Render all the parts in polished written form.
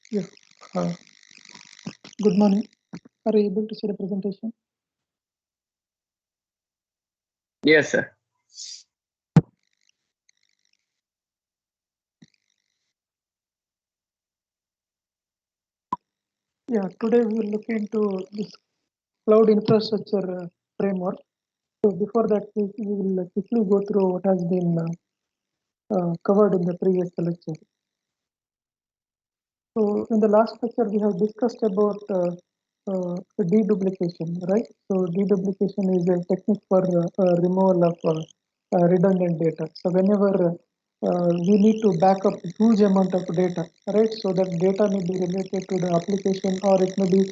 Yeah. Uh, Good morning. Are you able to see the presentation? Yes, sir. Yeah. Today we will look into this cloud infrastructure framework. So before that, we will quickly go through what has been covered in the previous lecture. So in the last lecture, we have discussed about deduplication, right? So deduplication is a technique for removal of redundant data. So whenever we need to back up huge amount of data, right? So that data may be related to the application, or it may be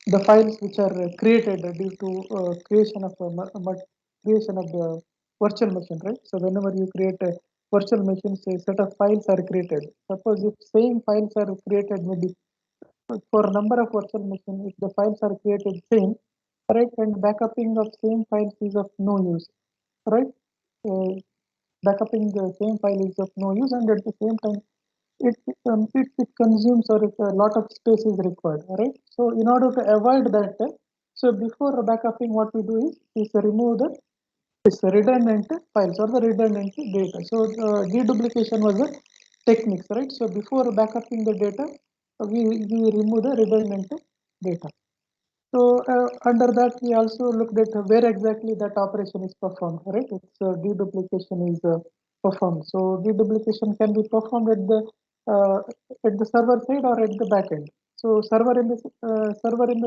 the files which are created due to creation of creation of the virtual machine, right? So whenever you create a virtual machine, say set of files are created. Suppose if same files are created, maybe for a number of virtual machines, if the files are created same, right, and backupping of same files is of no use, right? Backupping the same file is of no use, and at the same time, it consumes, or a lot of space is required, right? So in order to avoid that, so before backupping, what we do is remove the redundant files or the redundant data. So deduplication was a techniques, right? So before backupping the data, we remove the redundant data. So under that, we also looked at where exactly that operation is performed, right? It's deduplication is performed. So deduplication can be performed uh, at the server side or at the back end. So server in the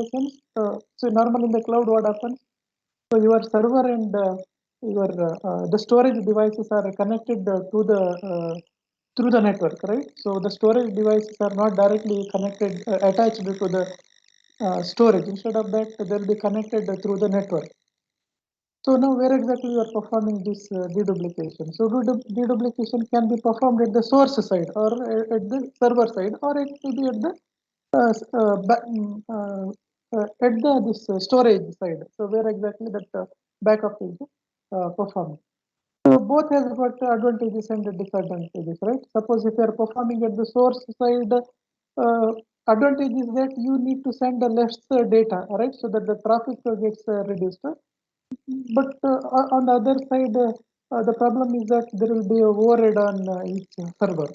sense, so normally in the cloud, what happens? So your server and your the storage devices are connected through the network, right? So the storage devices are not directly connected attached to the storage. Instead of that, they'll be connected through the network. So now where exactly you are performing this deduplication? So deduplication can be performed at the source side, or at the server side, or it may be at the at the this storage side. So where exactly that backup is performed. So both has got advantages and disadvantages, right? Suppose if you are performing at the source side, advantage is that you need to send the less data, right? So that the traffic gets reduced. But on the other side, the problem is that there will be a overhead on each server.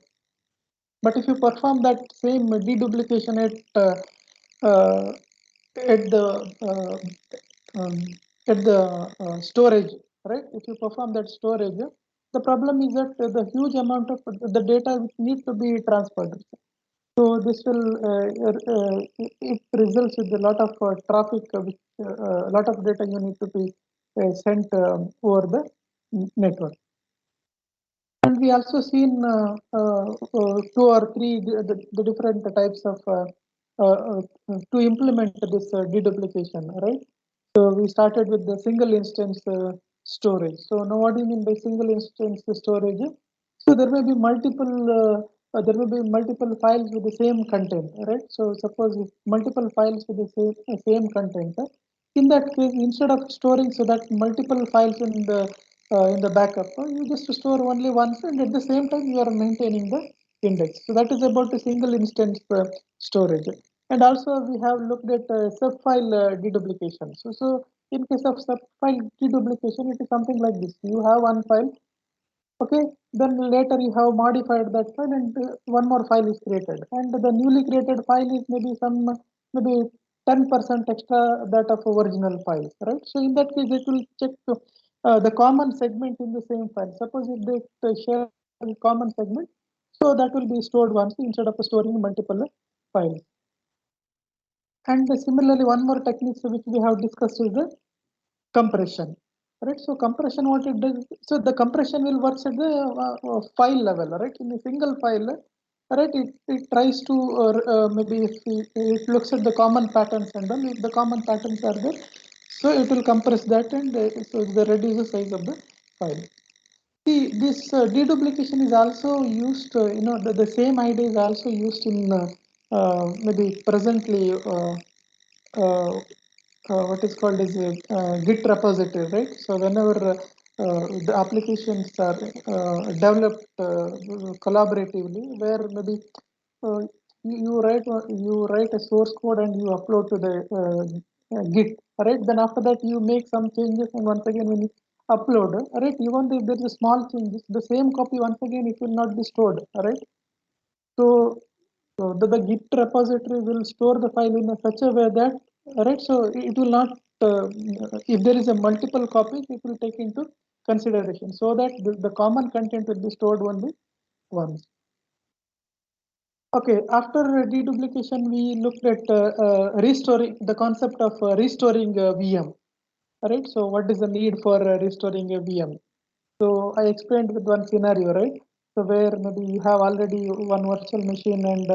But if you perform that same deduplication uh, at the um, storage, right? If you perform that storage, the problem is that the huge amount of the data which needs to be transferred. So this will it results with a lot of traffic, which a lot of data you need to be sent over the network. And we also seen two or three the different types of to implement this deduplication, right? So we started with the single instance storage. So now what do you mean by single instance storage? So there may be multiple files with the same content, right? So suppose if multiple files with the same content, in that case, instead of storing so that multiple files in the backup, you just store only once, and at the same time you are maintaining the index. So that is about the single instance storage. And also we have looked at subfile deduplication. So in case of subfile deduplication, it is something like this. You have one file, okay, then later you have modified that file, and one more file is created. And the newly created file is maybe 10% extra that of original files, right? So in that case, it will check the common segment in the same file. Suppose if they share a common segment, so that will be stored once instead of storing multiple files. And similarly, one more technique which we have discussed is the compression, right? So compression, what it does, so the compression will work at the file level, right? In a single file, right? It tries to maybe if it looks at the common patterns, and then if the common patterns are there, so it will compress that, and so it reduces the size of the file. See, this deduplication is also used, the same idea is also used in maybe presently what is called as a Git repository, right? So whenever the applications are developed collaboratively, where maybe uh, you write a source code and you upload to the Git, right? Then after that you make some changes, and once again when you upload, right? Even if there is a small changes, the same copy once again it will not be stored, right? So, the Git repository will store the file in a such a way that, right? So it will not, if there is a multiple copies, it will take into consideration so that the common content will be stored only once. Okay, after deduplication, we looked at restoring the concept of restoring VM, right? So what is the need for restoring a VM? So I explained with one scenario, right? So where maybe you have already one virtual machine and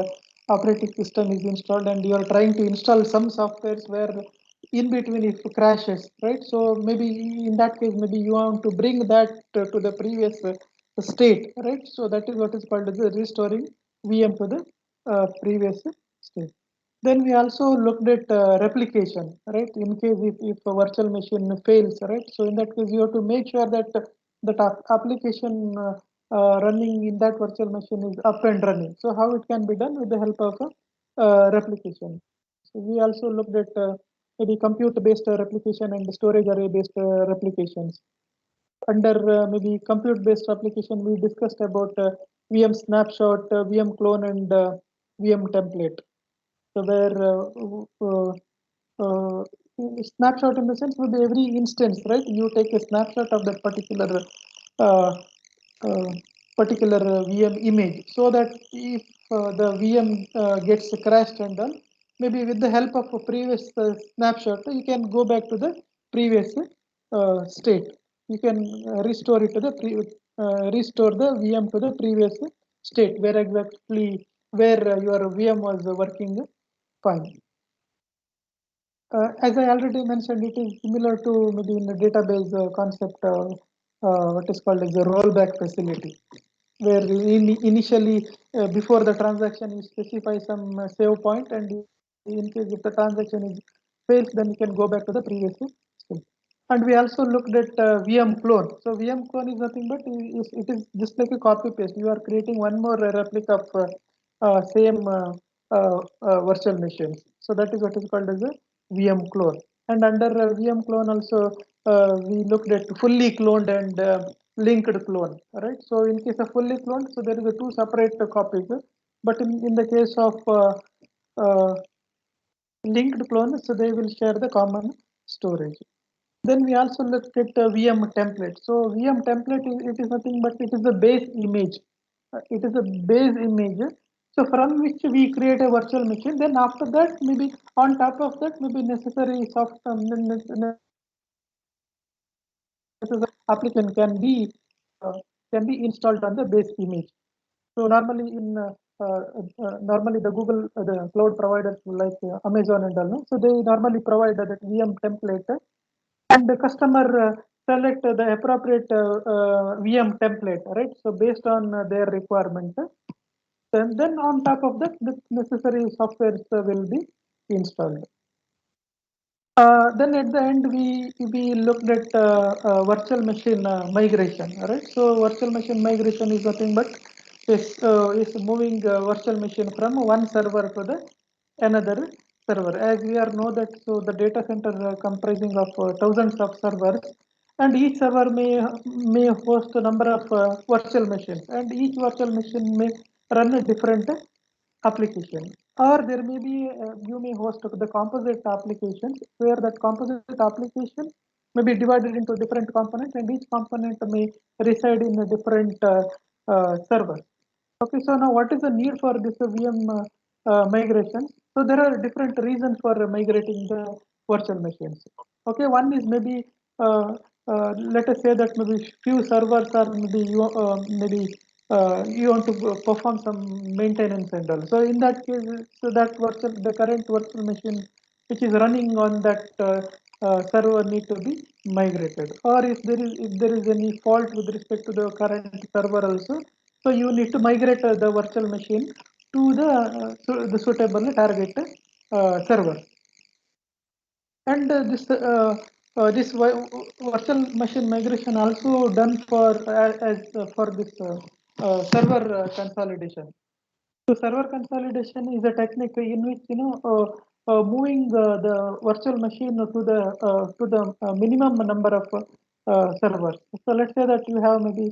operating system is installed, and you are trying to install some softwares where in between it crashes, right? So maybe in that case, maybe you want to bring that to the previous state, right? So that is what is called as the restoring VM to the previous state. Then we also looked at replication, right? In case if a virtual machine fails, right? So in that case, you have to make sure that application running in that virtual machine is up and running. So how it can be done with the help of replication. So we also looked at maybe compute-based replication and storage array-based replications. Under maybe compute-based application, we discussed about VM snapshot, VM clone, and VM template. So where snapshot in the sense with every instance, right? You take a snapshot of that uh, uh, particular VM image, so that if the VM gets crashed and done, maybe with the help of a previous snapshot, you can go back to the previous state. You can restore it to the restore the VM to the previous state where exactly where your VM was working fine. As I already mentioned, it is similar to maybe in the database concept, what is called as a rollback facility, where initially before the transaction you specify some save point, and in case if the transaction is fails, then you can go back to the previous state. And we also looked at VM clone. So VM clone is nothing but it is just like a copy paste. You are creating one more replica of same virtual machines. So that is what is called as a VM clone. And under VM clone also we looked at fully cloned and linked clone. Right. So in case of fully cloned, so there is a two separate copies. But in the case of uh, linked clone, so they will share the common storage. Then we also looked at VM template. So VM template it is nothing but it is the base image. It is a base image. So from which we create a virtual machine. Then after that, maybe on top of that, maybe necessary software application can be installed on the base image. So normally normally the Google the cloud providers like Amazon and all, no? So they normally provide that VM template, and the customer select the appropriate VM template, right? So based on their requirement, then on top of that, the necessary software will be installed. Then at the end, we looked at virtual machine migration. Right. So virtual machine migration is nothing but is moving virtual machine from one server to the another server. As we are know that, so the data center comprising of thousands of servers, and each server may host a number of virtual machines, and each virtual machine may run a different application, or there may be you may host the composite applications where that composite application may be divided into different components, and each component may reside in a different server. Okay, so now what is the need for this VM migration? So there are different reasons for migrating the virtual machines. Okay, one is maybe let us say that maybe few servers are maybe you want to perform some maintenance and all. So in that case, so that the current virtual machine which is running on that server need to be migrated. Or if there is any fault with respect to the current server also, so you need to migrate the virtual machine to the suitable target server. And virtual machine migration also done for as for this server consolidation. So server consolidation is a technique in which moving the virtual machine to the minimum number of servers. So let's say that you have maybe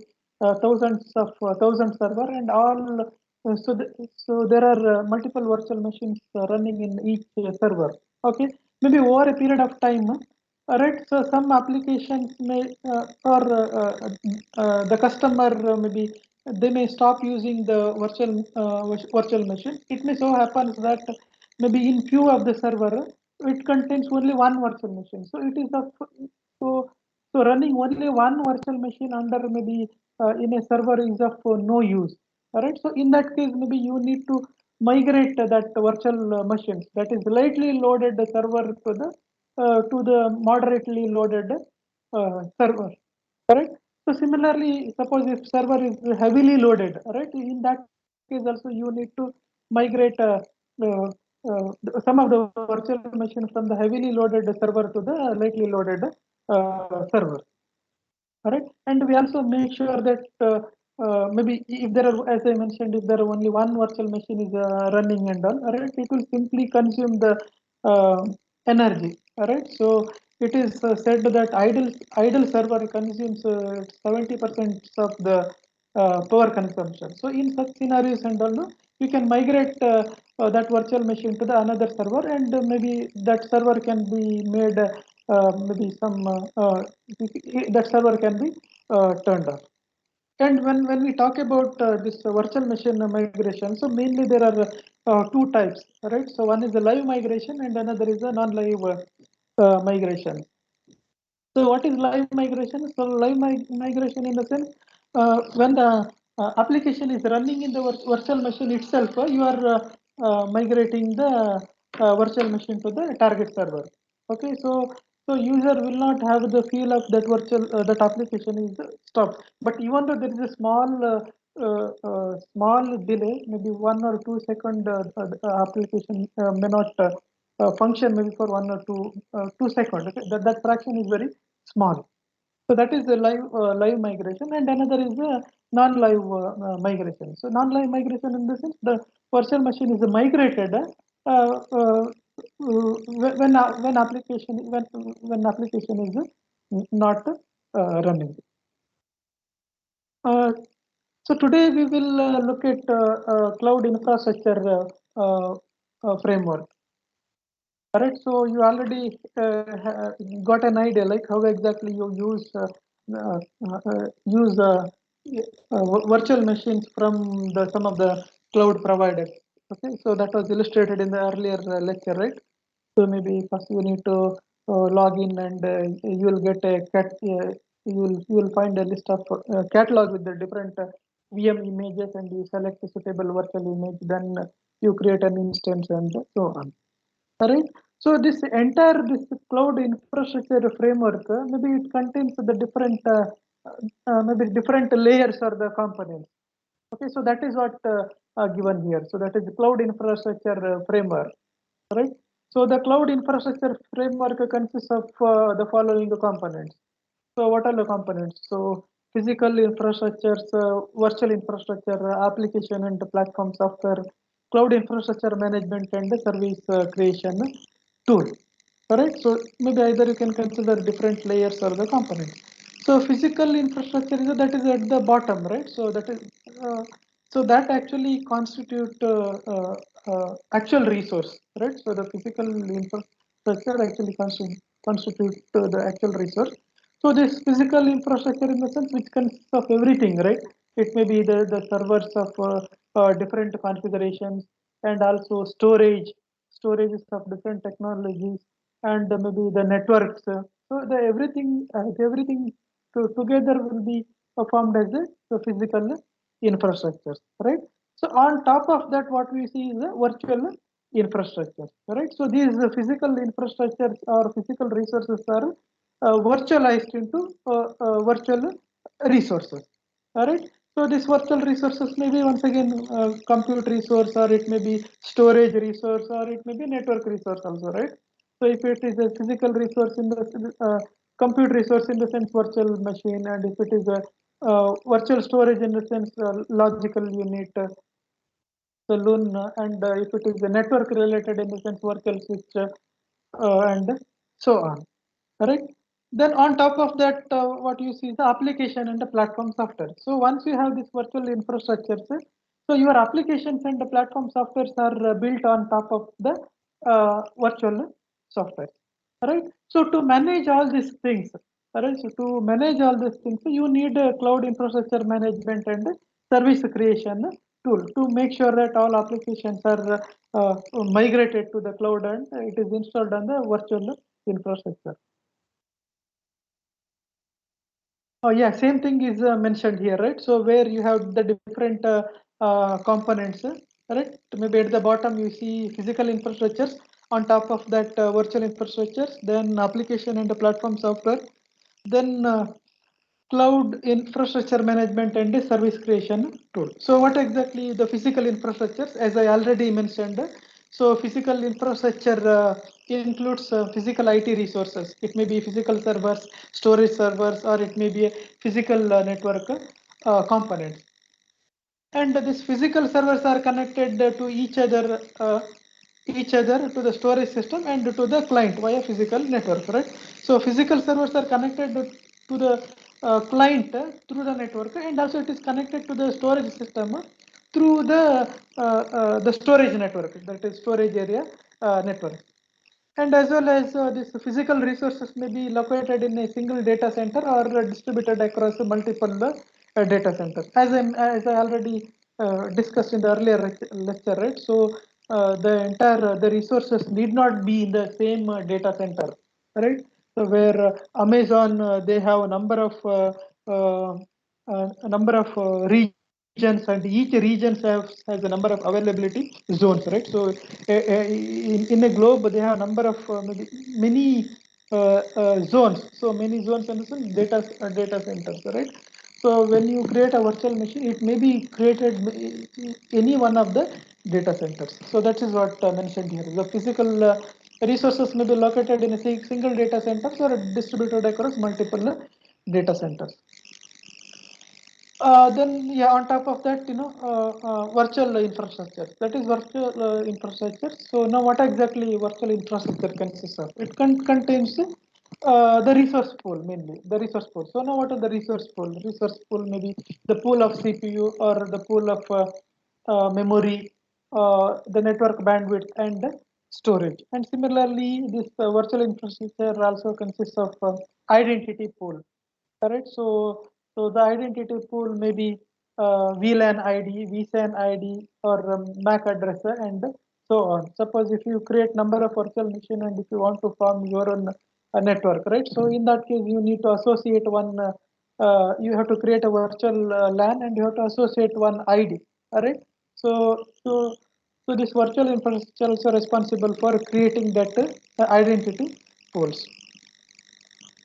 thousand server and all. So there are multiple virtual machines running in each server. Okay, maybe over a period of time. Right, so some applications may or the customer maybe they may stop using the virtual machine. It may so happens that maybe in few of the server it contains only one virtual machine. So it is of so so running only one virtual machine under maybe in a server is of no use. All right. So in that case, maybe you need to migrate that virtual machines that is lightly loaded server to the moderately loaded server. Correct. So similarly, suppose if server is heavily loaded, right? In that case, also you need to migrate uh, some of the virtual machine from the heavily loaded server to the lightly loaded server. All right, and we also make sure that maybe if there are, as I mentioned, if there are only one virtual machine is running and all right, it will simply consume the uh, energy. All right, so it is said that idle server consumes 70% of the power consumption. So in such scenarios and all, no, you can migrate that virtual machine to the another server, and maybe that server can be made maybe some that server can be turned off. And when we talk about this virtual machine migration, so mainly there are two types, right? So one is the live migration and another is the non-live migration. So what is live migration? So live migration in the sense when the application is running in the virtual machine itself, you are migrating the virtual machine to the target server. Okay, so user will not have the feel of that virtual that application is stopped. But even though there is a small delay, maybe 1 or 2 second, application may not function maybe for 1 or 2 seconds. Okay? That fraction is very small. So that is the live migration, and another is the non-live migration. So non-live migration in the sense the virtual machine is migrated when application is not running. Uh, so today we will look at cloud infrastructure framework. All right, so you already got an idea like how exactly you uh, use virtual machines from the some of the cloud providers. Okay, so that was illustrated in the earlier lecture, right? So maybe first you need to log in and you will get a you will find a list of catalog with the different VM images and you select a suitable virtual image. Then you create an instance and so on. All right. So this cloud infrastructure framework, maybe it contains the different maybe different layers or the components. Okay, so that is what given here. So that is the cloud infrastructure framework, right? So the cloud infrastructure framework consists of the following components. So what are the components? So physical infrastructures, virtual infrastructure, application and platform software, cloud infrastructure management and the service creation tool. Correct. So maybe either you can consider different layers or the components. So physical infrastructure that is at the bottom, right? So that is so that actually constitute actual resource, right? So the physical infrastructure actually constitute the actual resource. So this physical infrastructure in the sense which consists of everything, right? It may be the servers of different configurations and also storages of different technologies and maybe the networks. So the everything together will be formed as the physical infrastructure, right? So on top of that, what we see is the virtual infrastructure, right? So these physical infrastructures or physical resources are virtualized into virtual resources. All right. So this virtual resources may be once again compute resource, or it may be storage resource, or it may be network resource also, right? So if it is a physical resource in the compute resource in the sense virtual machine, and if it is a virtual storage in the sense logical unit, the LUN, and if it is a network related, in the sense virtual switch, and so on. Correct. Then on top of that, what you see is the application and the platform software. So once you have this virtual infrastructures, so your applications and the platform softwares are built on top of the virtual software. Right. So to manage all these things, right. So to manage all these things, you need a cloud infrastructure management and service creation tool to make sure that all applications are migrated to the cloud and it is installed on the virtual infrastructure. Oh yeah, same thing is mentioned here, right? So where you have the different components, right? Maybe at the bottom you see physical infrastructures. On top of that, virtual infrastructures, then application and the platform software, then cloud infrastructure management and a service creation tool. So what exactly the physical infrastructures, as I already mentioned, so physical infrastructure includes physical IT resources. It may be physical servers, storage servers, or it may be a physical network components. And these physical servers are connected to each other to the storage system and to the client via physical network, right? So physical servers are connected to the client through the network, and also it is connected to the storage system through the storage network, that is storage area network. And as well as these physical resources may be located in a single data center or distributed across multiple data centers. As I already discussed in the earlier lecture, right? So the entire the resources need not be in the same data center, right? So where Amazon they have a number of regions, and each region has a number of availability zones, right? So in a globe they have a number of maybe many zones. So many zones and some data centers, right? So when you create a virtual machine, it may be created any one of the data centers. So that is what mentioned here. The physical resources may be located in a single data center or distributed across multiple data centers. Then yeah, on top of that, virtual infrastructure. That is virtual infrastructure. So now, what exactly virtual infrastructure consists of? It contains the resource pool mainly. The resource pool. So now, what are the resource pool? Resource pool may be the pool of CPU or the pool of memory, the network bandwidth, and storage. And similarly, this virtual infrastructure also consists of identity pool. Correct. So the identity pool may be VLAN ID, vSAN ID, or MAC address, and so on. Suppose if you create number of virtual machine and if you want to form your own network, right? So in that case, you need to associate one. You have to create a virtual LAN and you have to associate one ID. All right. So this virtual infrastructure is also responsible for creating that identity pools.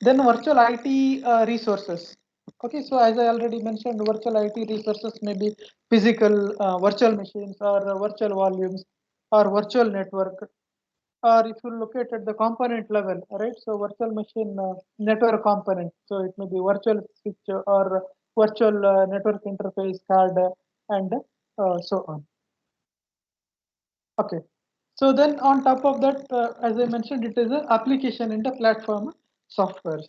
Then virtual IT resources. Okay, so as I already mentioned, virtual IT resources may be physical virtual machines or virtual volumes or virtual network. Or if you look at the component level, right? So virtual machine network component. So it may be virtual switch or virtual network interface card and so on. Okay. So then on top of that, as I mentioned, it is an application in the platform software.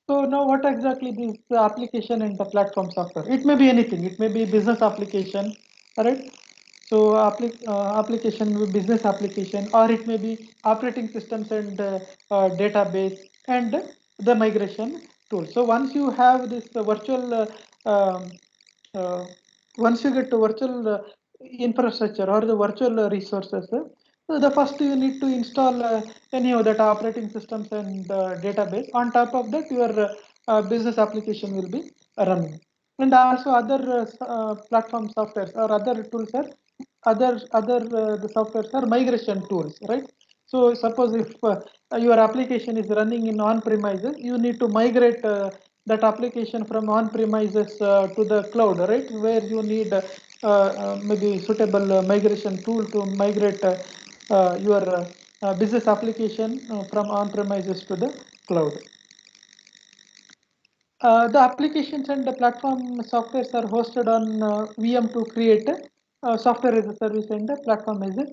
So now what exactly is the application in the platform software? It may be anything. It may be business application, right? So application, business application, or it may be operating systems and database and the migration tool. So once you have this virtual, uh, once you get to virtual infrastructure or the virtual resources, so the first you need to install any of that operating systems and database. On top of that, your business application will be running. And also other platform softwares or other tools are other the softwares are migration tools, right? So suppose if your application is running in on-premises, you need to migrate that application from on-premises to the cloud, right? Where you need maybe suitable migration tool to migrate your business application from on-premises to the cloud. The applications and the platform softwares are hosted on VM to create software as a service and the platform as a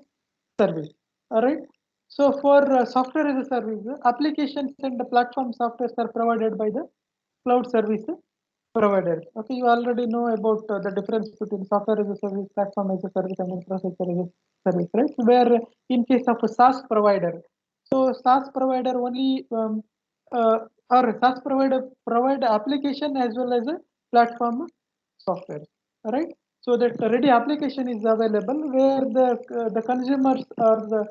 service. All right. So for software as a service, applications and the platform softwares are provided by the cloud service providers. Okay, you already know about the difference between software as a service, platform as a service, and infrastructure as a service, right? Where in case of a SaaS provider, so SaaS provider only uh, or SaaS provider provide application as well as a platform software, right? So that ready application is available where the consumers or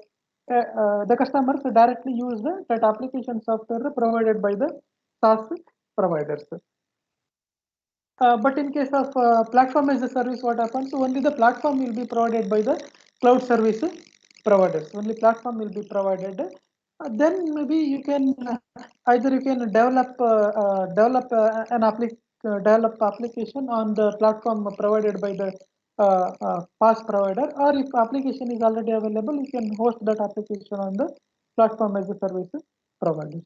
the customers directly use that application software provided by the SaaS providers. But in case of platform as a service, what happens? So only the platform will be provided by the cloud service providers. Only platform will be provided. Then maybe you can either you can develop application on the platform provided by the PaaS provider, or if application is already available, you can host that application on the platform as a service provider.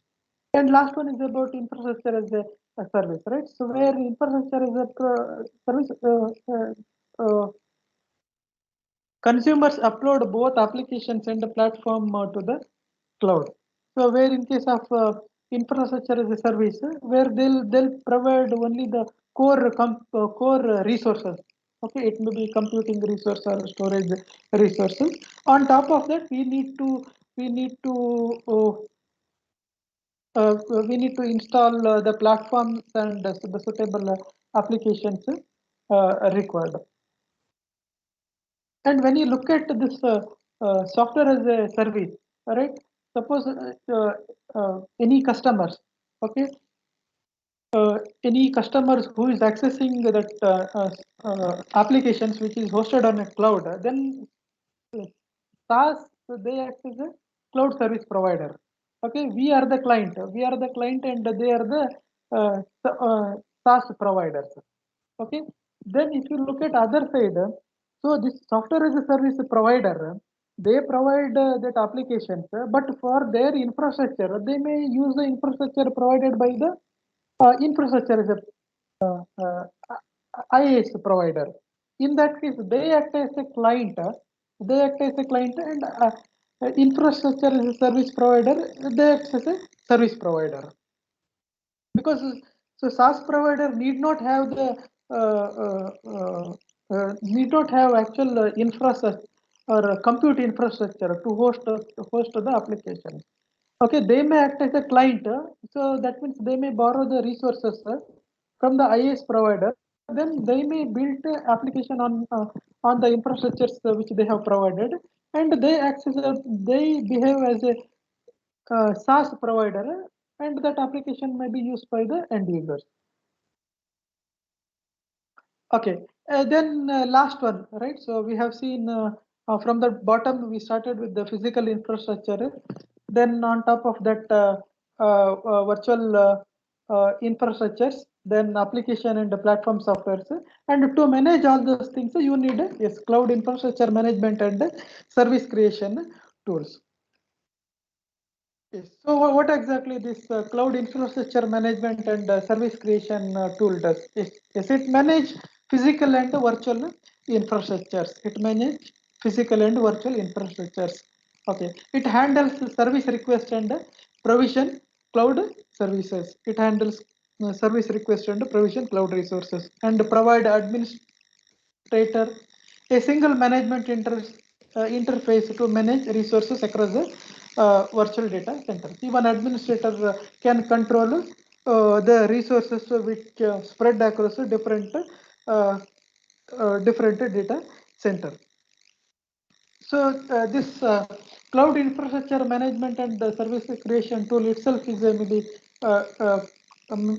And last one is about infrastructure as a service, right? So where infrastructure is a service, consumers upload both applications and the platform to the cloud. So where in case of infrastructure as a service, where they'll provide only the core resources. Okay, it may be computing resource or storage resources. On top of that, we need to install the platforms and the suitable applications required. And when you look at this software as a service, right? Suppose any customers, okay, any customers who is accessing that applications which is hosted on a cloud, then SaaS, they act as a cloud service provider. Okay, we are the client. We are the client, and they are the SaaS providers. Okay, then if you look at other side, so this software as a service provider, they provide that applications, but for their infrastructure, they may use the infrastructure provided by the infrastructure as a IaaS provider. In that case, they act as a client. They act as a client, and infrastructure as a service provider. They act as a service provider. Because so SaaS provider need not have the need not have actual infrastructure or compute infrastructure to host the application. Okay, they may act as a client, so that means they may borrow the resources from the IaaS provider. Then they may build the application on the infrastructures which they have provided, and they behave as a SaaS provider, and that application may be used by the end users. Okay, then last one, right? So we have seen from the bottom, we started with the physical infrastructure. Then on top of that, virtual infrastructures, then application and the platform softwares. And to manage all those things, you need yes, cloud infrastructure management and service creation tools. Yes. So what exactly this cloud infrastructure management and service creation tool does? Yes, it manage physical and virtual infrastructures. It manage physical and virtual infrastructures. Okay. It handles service request and provision cloud services. It handles service request and provision cloud resources and provide administrator a single management interface to manage resources across the virtual data center. Even administrator can control the resources which spread across different data center. So this cloud infrastructure management and the service creation tool itself is a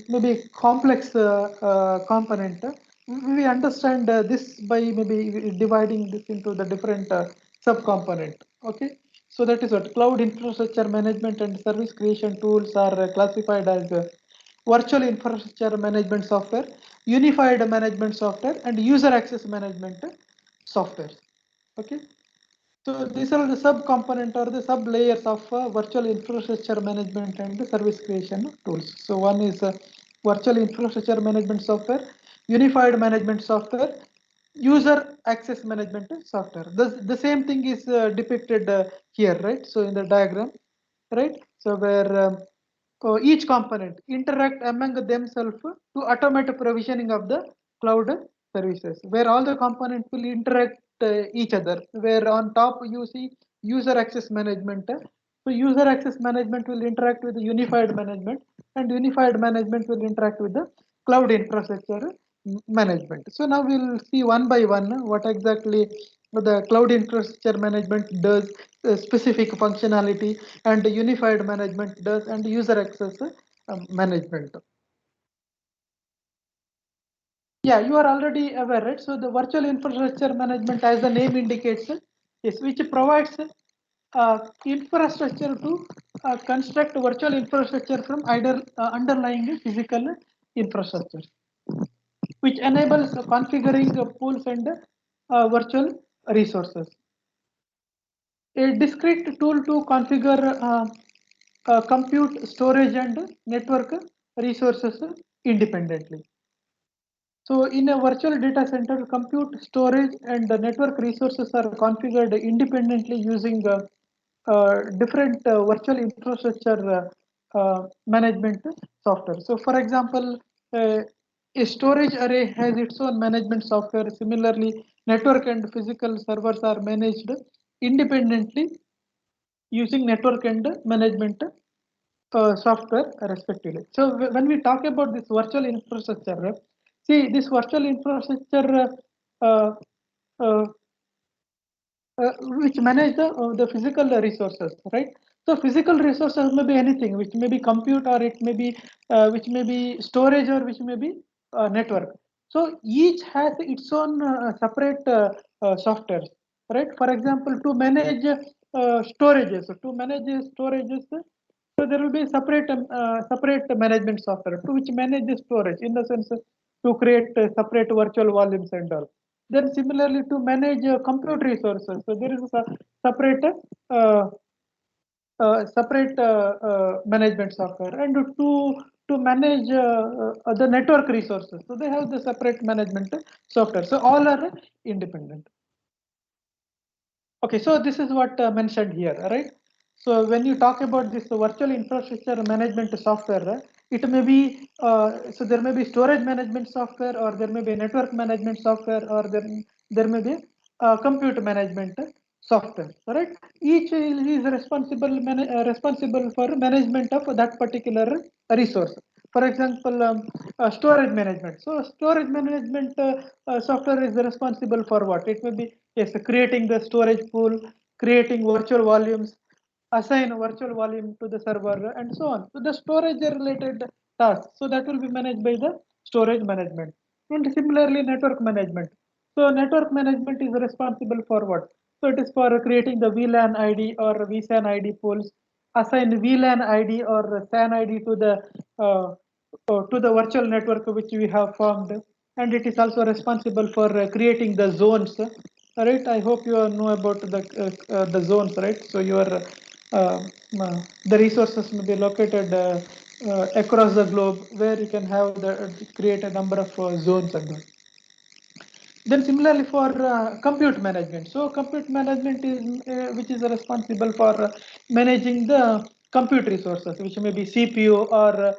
maybe complex component. We understand this by maybe dividing this into the different sub-component. Okay, so that is what cloud infrastructure management and service creation tools are classified as virtual infrastructure management software, unified management software, and user access management software. Okay. So these are the sub-component or the sub-layers of virtual infrastructure management and the service creation tools. So one is virtual infrastructure management software, unified management software, user access management software. The same thing is depicted here, right? So in the diagram, right? So where each component interact among themselves to automate provisioning of the cloud services, where all the components will interact each other, where on top you see user access management. So user access management will interact with the unified management, and unified management will interact with the cloud infrastructure management. So now we'll see one by one what exactly the cloud infrastructure management does, specific functionality, and the unified management does, and user access management. Yeah, you are already aware, right? So the virtual infrastructure management, as the name indicates, is which provides infrastructure to construct virtual infrastructure from either underlying physical infrastructure, which enables configuring pools and virtual resources. A discrete tool to configure compute, storage, and network resources independently. So in a virtual data center, compute, storage, and the network resources are configured independently using different virtual infrastructure management software. So for example, a storage array has its own management software. Similarly, network and physical servers are managed independently using network and management software respectively. So when we talk about this virtual infrastructure, see this virtual infrastructure uh, uh, which manage the physical resources, right? So physical resources may be anything, which may be compute, or it may be which may be storage, or which may be network. So each has its own separate software, right? For example, to manage storages, so there will be separate management software to which manage the storage, in the sense to create separate virtual volumes and all. Then similarly to manage compute resources, so there is a uh, separate management software, and to manage the network resources. So they have the separate management software. So all are independent. Okay, so this is what mentioned here, right? So when you talk about this virtual infrastructure management software, it may be so there may be storage management software, or there may be network management software, or there may be compute management software, right? Each is responsible for management of that particular resource. For example, storage management. So storage management software is responsible for what? It may be, yes, creating the storage pool, creating virtual volumes, assign a virtual volume to the server, and so on. So the storage related tasks. So that will be managed by the storage management. And similarly, network management. So network management is responsible for what? So it is for creating the VLAN ID or vSAN ID pools, assign VLAN ID or SAN ID to the virtual network which we have formed, and it is also responsible for creating the zones. Right? I hope you know about the zones, right? So your uh, the resources may be located across the globe, where you can have the create a number of zones and all. Then similarly for compute management. So compute management is which is responsible for managing the compute resources, which may be CPU or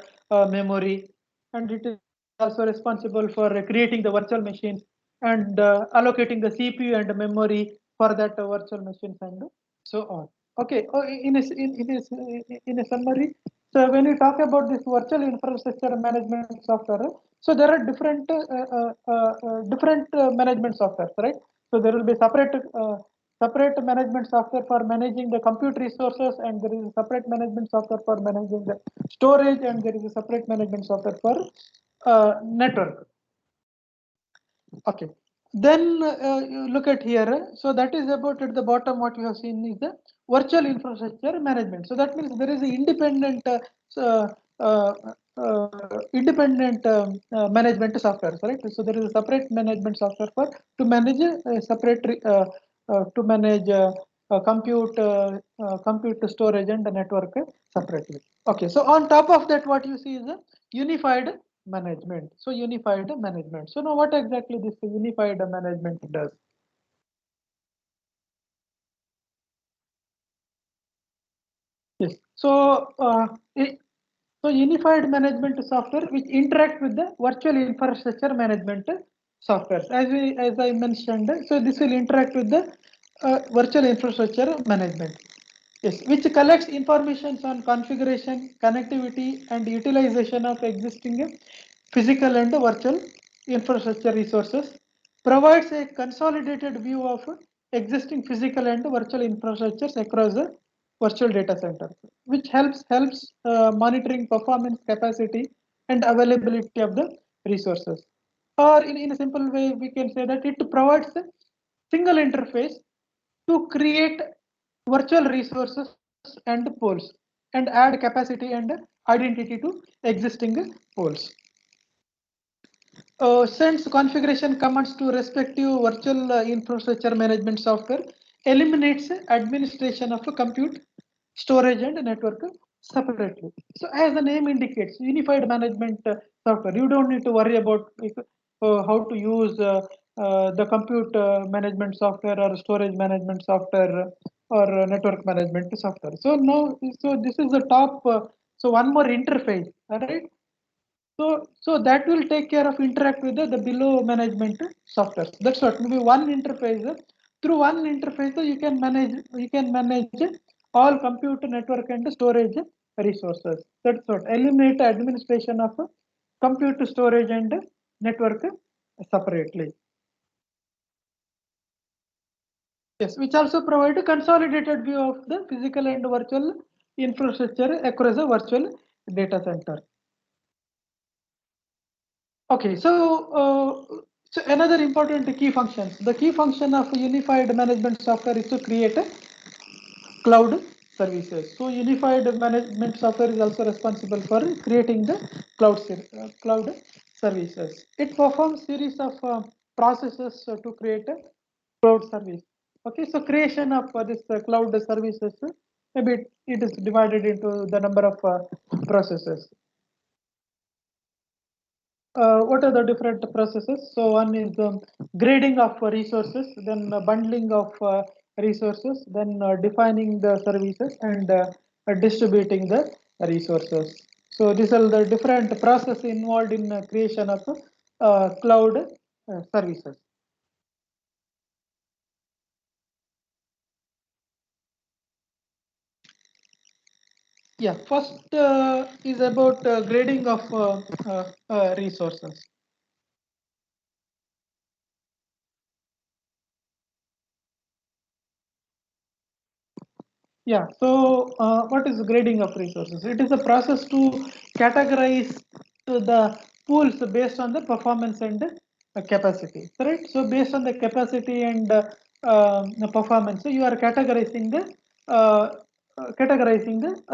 memory, and it is also responsible for creating the virtual machines and allocating the CPU and memory for that virtual machines and so on. Okay, in a summary, so when we talk about this virtual infrastructure management software, so there are different management softwares, right? So there will be separate management software for managing the compute resources, and there is a separate management software for managing the storage, and there is a separate management software for network. Okay. Then you look at here. So that is about at the bottom. What you have seen is the virtual infrastructure management. So that means there is an uh, uh, independent management software, right? So there is a separate management software for to manage separate to manage compute storage and the network separately. Okay. So on top of that, what you see is a unified management. So unified management. So now what exactly this unified management does? Yes. So unified management software which interact with the virtual infrastructure management software. As I mentioned, so this will interact with the virtual infrastructure management. Yes, which collects information on configuration, connectivity, and utilization of existing physical and virtual infrastructure resources, provides a consolidated view of existing physical and virtual infrastructures across the virtual data center, which helps monitoring performance, capacity, and availability of the resources. Or in a simple way, we can say that it provides a single interface to create virtual resources and poles and add capacity and identity to existing poles. Sends configuration commands to respective virtual infrastructure management software, eliminates administration of compute, storage, and network separately. So, as the name indicates, unified management software, you don't need to worry about how to use the compute management software or storage management software or network management software. So now, so this is the top. So one more interface, all right? So that will take care of interact with the below management software. That's what maybe one interface. Through one interface, you can manage all compute network and storage resources. That's what eliminate administration of compute storage and network separately. Yes, which also provide a consolidated view of the physical and virtual infrastructure across a virtual data center. Okay, so another important key function. The key function of unified management software is to create a cloud services. So unified management software is also responsible for creating the cloud services. It performs series of processes to create a cloud service. Okay, so creation of this cloud services, maybe it is divided into the number of processes. What are the different processes? So one is the grading of resources, then bundling of resources, then defining the services and distributing the resources. So these are the different processes involved in creation of cloud services. Yeah, first is about grading of resources. Yeah, so what is grading of resources? It is a process to categorize the pools based on the performance and capacity, correct? So based on the capacity and the performance, so you are categorizing the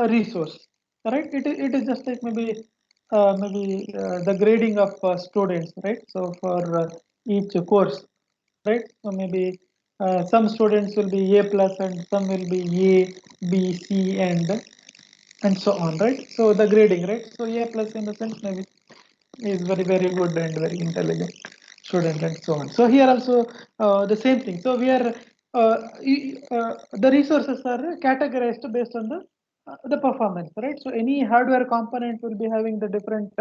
resource, correct? It is just like maybe the grading of students, right? So for each course, right? So maybe some students will be A plus and some will be A, B, C, and so on, right? So the grading, right? So A plus in the sense maybe is very good and very intelligent student and so on. So here also the same thing. So we are the resources are categorized based on the performance, right? So any hardware component will be having the different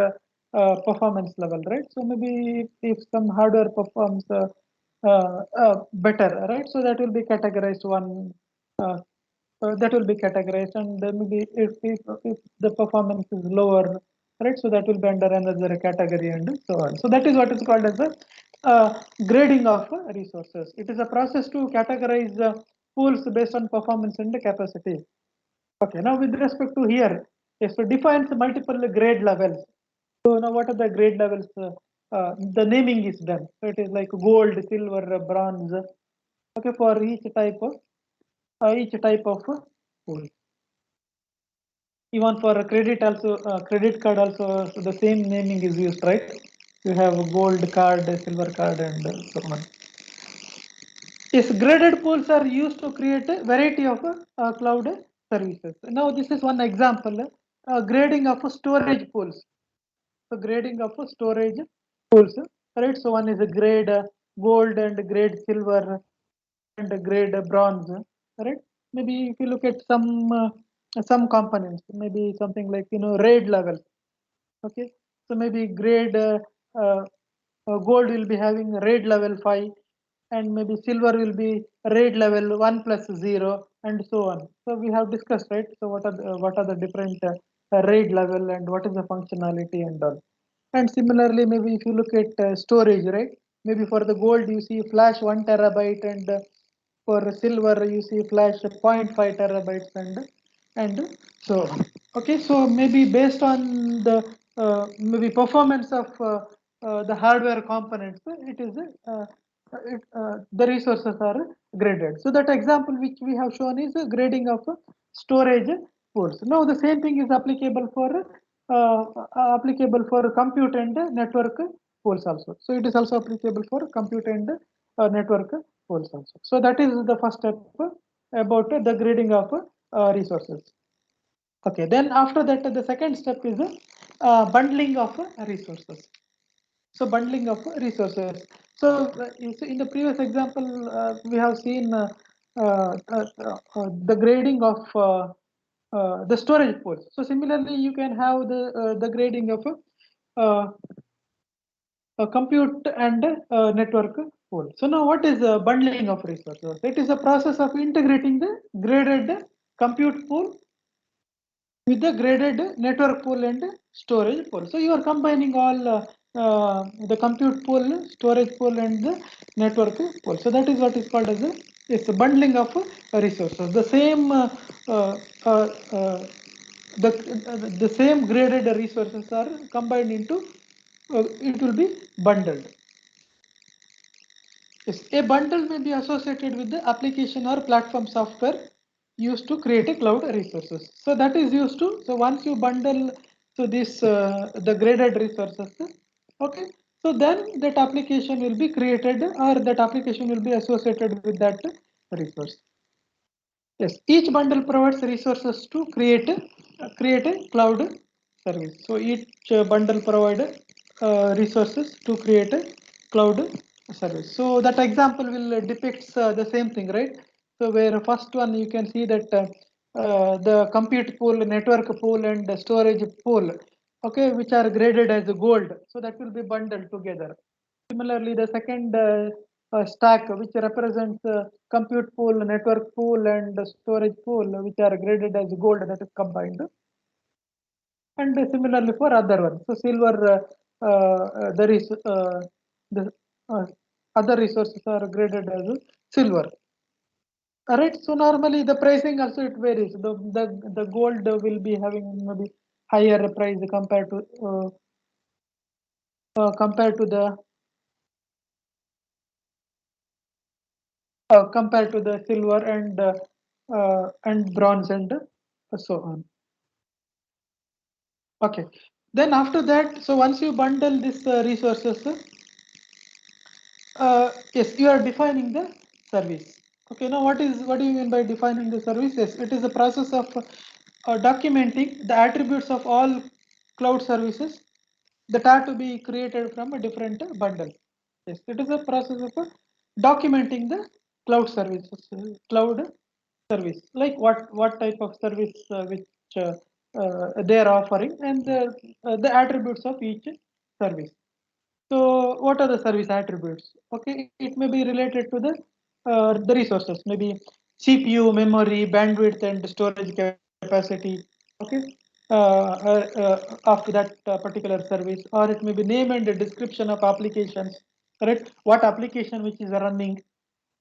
performance level, right? So maybe if some hardware performs better, right? So that will be categorized one. Uh, that will be categorized, and maybe if the performance is lower, right? So that will be under another category and so on. So that is what is called as the grading of resources. It is a process to categorize pools based on performance and capacity. Okay, now with respect to here, yes, so defines multiple grade levels. So now what are the grade levels? The naming is done. So it is like gold, silver, bronze. Okay, for each type of pool. Even for credit also, credit card also, so the same naming is used, right? You have a gold card, a silver card, and so on. Yes, graded pools are used to create a variety of cloud services. Now, this is one example, grading of storage pools. So grading of storage pools, right? So one is a grade gold and grade silver and grade bronze, right? Maybe if you look at some components, maybe something like RAID level. Okay, so maybe grade uh, gold will be having RAID level 5, and maybe silver will be RAID level 1 plus 0, and so on. So we have discussed, right? So what are the different RAID level and what is the functionality and all. And similarly, maybe if you look at storage, right? Maybe for the gold you see flash 1 terabyte, and for silver you see flash 0.5 terabytes, and so on. Okay, so maybe based on the maybe performance of the hardware components, it is the resources are graded. So that example which we have shown is grading of storage pools. Now the same thing is applicable for compute and network pools also. So it is also applicable for compute and network pools also. So that is the first step about the grading of resources. Okay, then after that, the second step is bundling of resources. So bundling of resources. So in the previous example, we have seen the grading of the storage pools. So similarly, you can have the grading of uh, compute and network pool. So now what is bundling of resources? It is a process of integrating the graded compute pool with the graded network pool and storage pool. So you are combining all the compute pool, storage pool, and the network pool. So that is what is called as it's a bundling of resources. The same uh, uh, uh, the same graded resources are combined into it will be bundled. Yes, a bundle may be associated with the application or platform software used to create a cloud resources. So that is used to, so once you bundle, so this, the graded resources, okay, so then that application will be created or that application will be associated with that resource. Yes, each bundle provides resources to create a cloud service. So each bundle provides resources to create a cloud service. So that example will depicts the same thing, right? So where first one you can see that the compute pool, network pool, and the storage pool, okay, which are graded as gold. So that will be bundled together. Similarly, the second stack, which represents compute pool, network pool, and storage pool, which are graded as gold, that is combined. And similarly for other ones, so silver, there is the other resources are graded as silver. All right. So normally the pricing also it varies. The gold will be having maybe higher price compared to the compared to the silver and bronze and so on. Okay. Then after that, so once you bundle these resources, yes, you are defining the service. Okay. Now, what do you mean by defining the service? Yes, it is a process of documenting the attributes of all cloud services that are to be created from a different bundle. Yes, it is a process of documenting the cloud services, cloud service, like what type of service which they are offering, and the attributes of each service. So what are the service attributes? Okay, it may be related to the resources, maybe CPU, memory, bandwidth, and storage capacity. Okay, of that particular service, or it may be name and the description of applications. Right, what application which is running,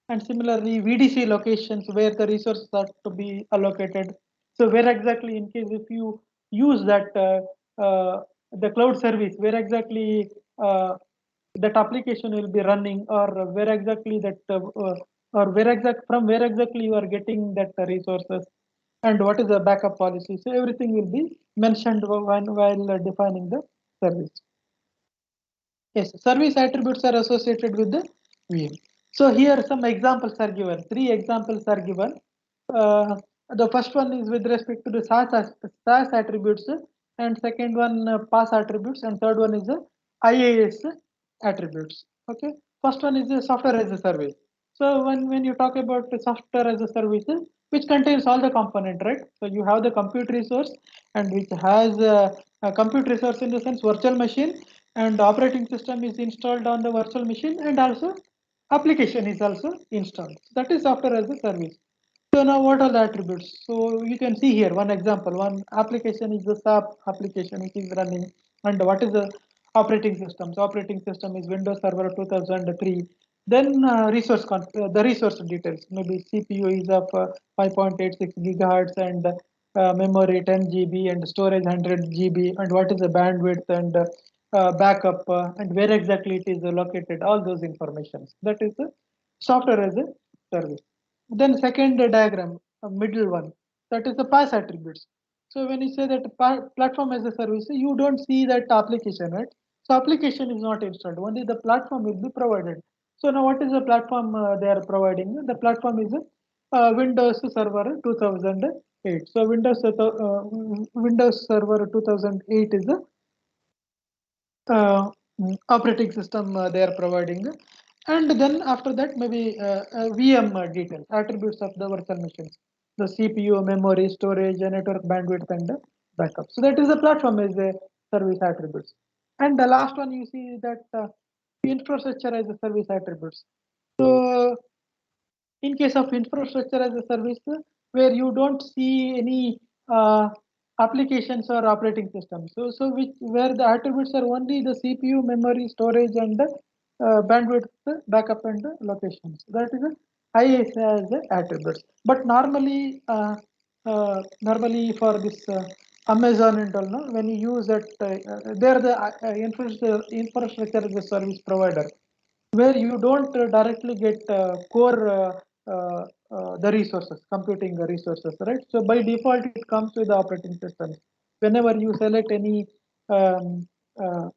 and similarly VDC locations where the resources are to be allocated. So where exactly, in case if you use that the cloud service, where exactly that application will be running, or where exactly that or from where exactly you are getting that resources, and what is the backup policy. So everything will be mentioned while defining the service. Yes, service attributes are associated with the VM. So here some examples are given. 3 examples are given. The first one is with respect to the SaaS attributes. and second one PaaS attributes, and third one is the IaaS attributes. Okay, first one is the software as a service. So when you talk about the software as a service, which contains all the component, right? So you have the compute resource, and which has a compute resource in the sense virtual machine, and operating system is installed on the virtual machine, and also application is also installed. That is software as a service. So now what are the attributes? So you can see here one example. One application is the SAP application which is running, and what is the operating system? So operating system is Windows Server 2003. Then the resource details. Maybe CPU is of 5.86 gigahertz, and memory 10 GB, and storage 100 GB, and what is the bandwidth, and backup, and where exactly it is located. All those informations. That is the software as a service. Then second diagram, a middle one, that is the PaaS attributes. So when you say that platform as a service, you don't see that application, right? So application is not installed, only the platform will be provided. So now what is the platform they are providing? The platform is Windows Server 2008. So Windows Server 2008 is the operating system they are providing, and then after that maybe VM details, attributes of the virtual machines, the CPU, memory, storage, network bandwidth, and backup. So that is the platform as a service attributes. And the last one you see that infrastructure as a service attributes. So in case of infrastructure as a service, where you don't see any applications or operating systems. So which where the attributes are only the CPU, memory, storage, and bandwidth, backup, and locations. That is a IaaS as the attributes. But normally for this Amazon and all, no, when you use that, they are the infrastructure as a service provider, where you don't directly get core the resources, computing resources, right? So by default, it comes with the operating system. Whenever you select any um, uh,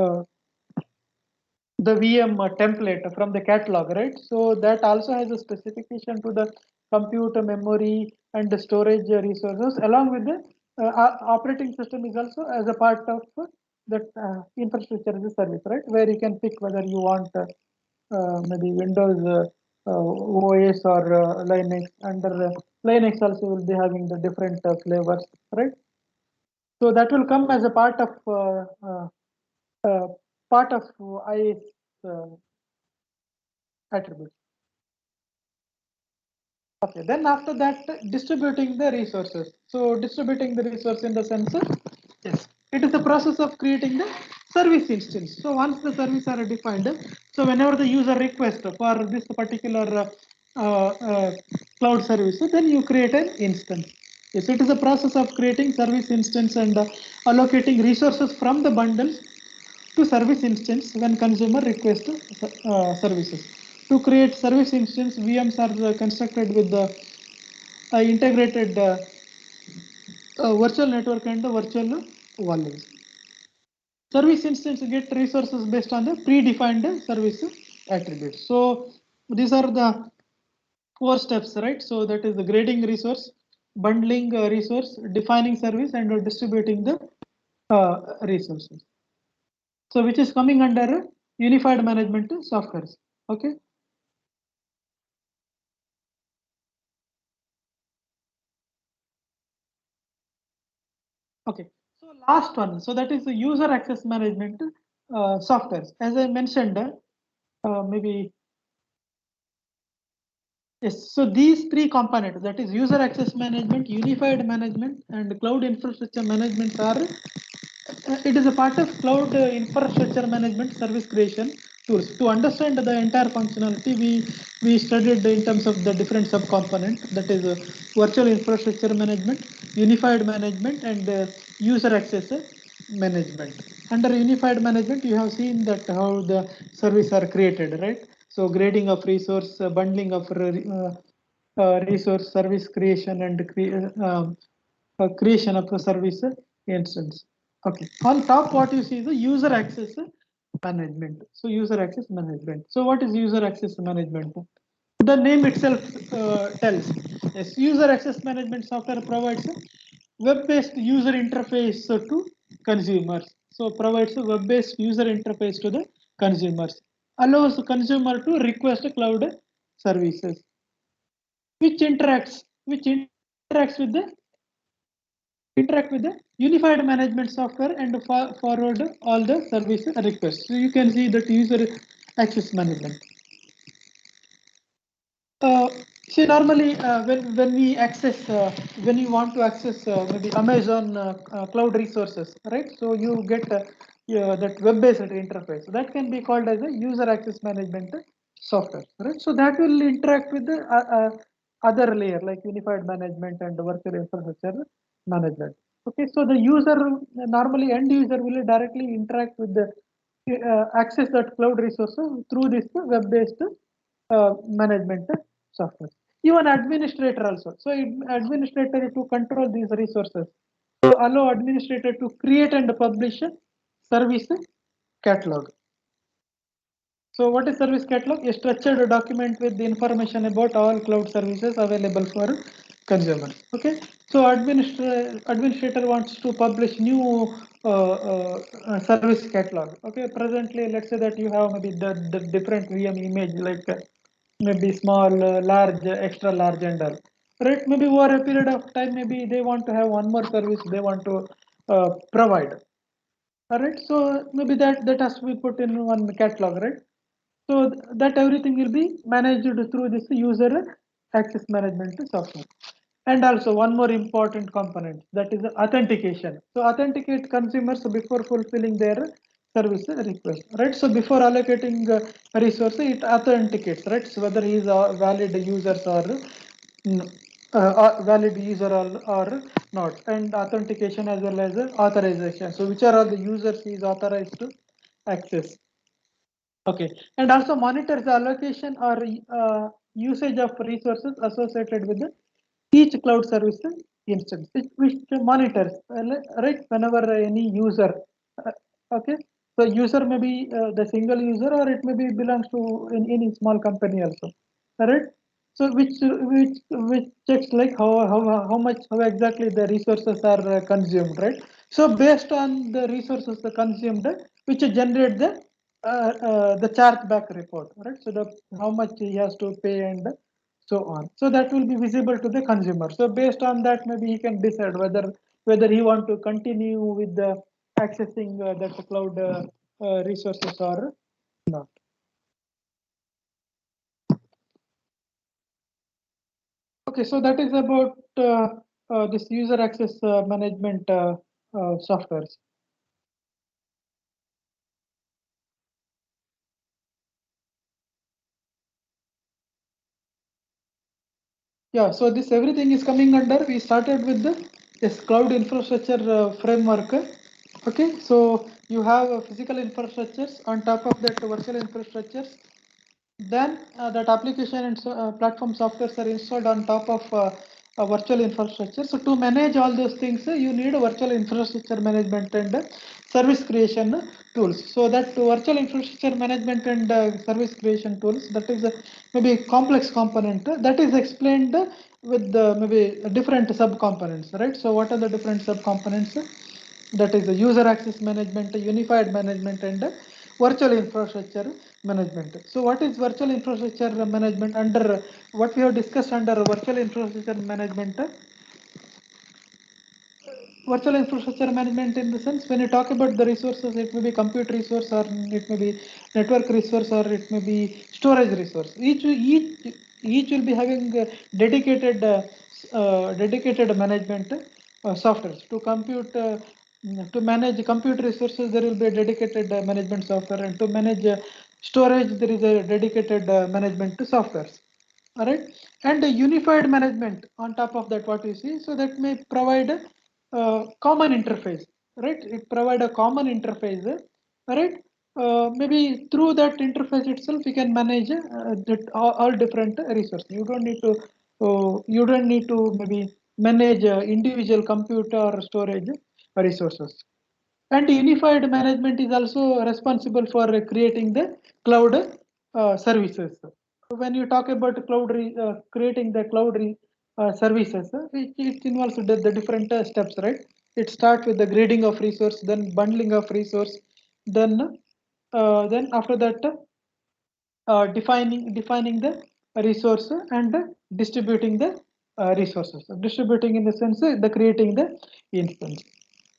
uh, the VM template from the catalog, right? So that also has a specification to the computer memory and the storage resources, along with the operating system is also as a part of that infrastructure as a service, right? Where you can pick whether you want maybe Windows OS or Linux. Under Linux also will be having the different flavors, right? So that will come as a uh, part of IaaS attributes. Okay, then after that, distributing the resources. So distributing the resource in the sense, yes, it is the process of creating the service instance. So once the service are defined, so whenever the user request for this particular cloud service, then you create an instance. Yes, it is a process of creating service instance and allocating resources from the bundles to service instance when consumer request services. To create service instance, VMs are constructed with the integrated virtual network and the virtual volumes. Service instance get resources based on the predefined service attributes. So these are the four steps, right? So that is the grading resource, bundling resource, defining service, and distributing the resources. So which is coming under unified management softwares. Okay. Okay. So last one. So that is the user access management softwares. As I mentioned, maybe yes. So these three components, that is user access management, unified management, and cloud infrastructure management, are it is a part of cloud infrastructure management service creation tools. To understand the entire functionality, we studied in terms of the different subcomponents, that is virtual infrastructure management, unified management, and user access management. Under unified management, you have seen that how the service are created, right? So grading of resource, bundling of resource, service creation, and creation of a service instance. Okay. On top, what you see is the user access management. So user access management. So what is user access management? The name itself tells. Yes, user access management software provides web-based user interface to consumers. So provides a web-based user interface to the consumers. Allows the consumer to request cloud services, which interacts with the unified management software and forward all the service requests. So you can see that user access management. Uh, See, normally when we access when you want to access maybe Amazon cloud resources, right? So you get yeah, that web-based interface. So that can be called as a user access management software, right? So that will interact with the other layer like unified management and virtual infrastructure management. Okay, so the user normally end user will directly interact with the access that cloud resources through this web-based management software. Even administrator also. So administrator to control these resources. So allow administrator to create and publish a service catalog. So what is service catalog? A structured document with the information about all cloud services available for consumers. Okay. So administrator wants to publish new service catalog. Okay. Presently, let's say that you have maybe the different VM image like maybe small, large, extra large, and all. Right? Maybe over a period of time, maybe they want to have one more service they want to provide. All right. So maybe that has to be put in one catalog, right? So that everything will be managed through this user access management software. And also one more important component, that is authentication. So authenticate consumers before fulfilling their service request, right? So before allocating resource, it authenticates, right? So whether he is a valid user or valid user or not, and authentication as well as authorization. So which are all the users he is authorized to access. Okay, and also monitors the allocation or usage of resources associated with each cloud service instance, which monitors, right, whenever any user, uh, okay, so user may be the single user or it may be belongs to in any small company also, right? So which checks like how much how exactly the resources are consumed, right? So based on the resources consumed, which generate the chargeback report, right? So the how much he has to pay and so on. So that will be visible to the consumer. So based on that, maybe he can decide whether he want to continue with the accessing that cloud resources or not. Okay, so that is about this user access management softwares. Yeah, so this everything is coming under. We started with the this cloud infrastructure framework. Okay, so you have physical infrastructures on top of that virtual infrastructures. Then that application and platform softwares are installed on top of a virtual infrastructure. So to manage all those things, you need a virtual infrastructure management and service creation tools. So that virtual infrastructure management and service creation tools, that is maybe a complex component that is explained with maybe different sub components, right? So what are the different sub components? That is the user access management, unified management, and virtual infrastructure management. So what is virtual infrastructure management? Under what we have discussed under virtual infrastructure management, virtual infrastructure management in the sense when you talk about the resources, it may be compute resource or it may be network resource or it may be storage resource. Each will be having dedicated management softwares to compute. To manage compute resources, there will be a dedicated management software, and to manage storage, there is a dedicated management softwares. All right, and a unified management on top of that, what you see, so that may provide common interface, right? It provide a common interface, right? Maybe through that interface itself, you can manage all different resources. You don't need to maybe manage individual computer or storage resources. And unified management is also responsible for creating the cloud services. When you talk about creating the services. It involves the different steps, right? It starts with the grading of resource, then bundling of resource, then after that defining the resource and distributing the resources. Distributing in the sense the creating the instance.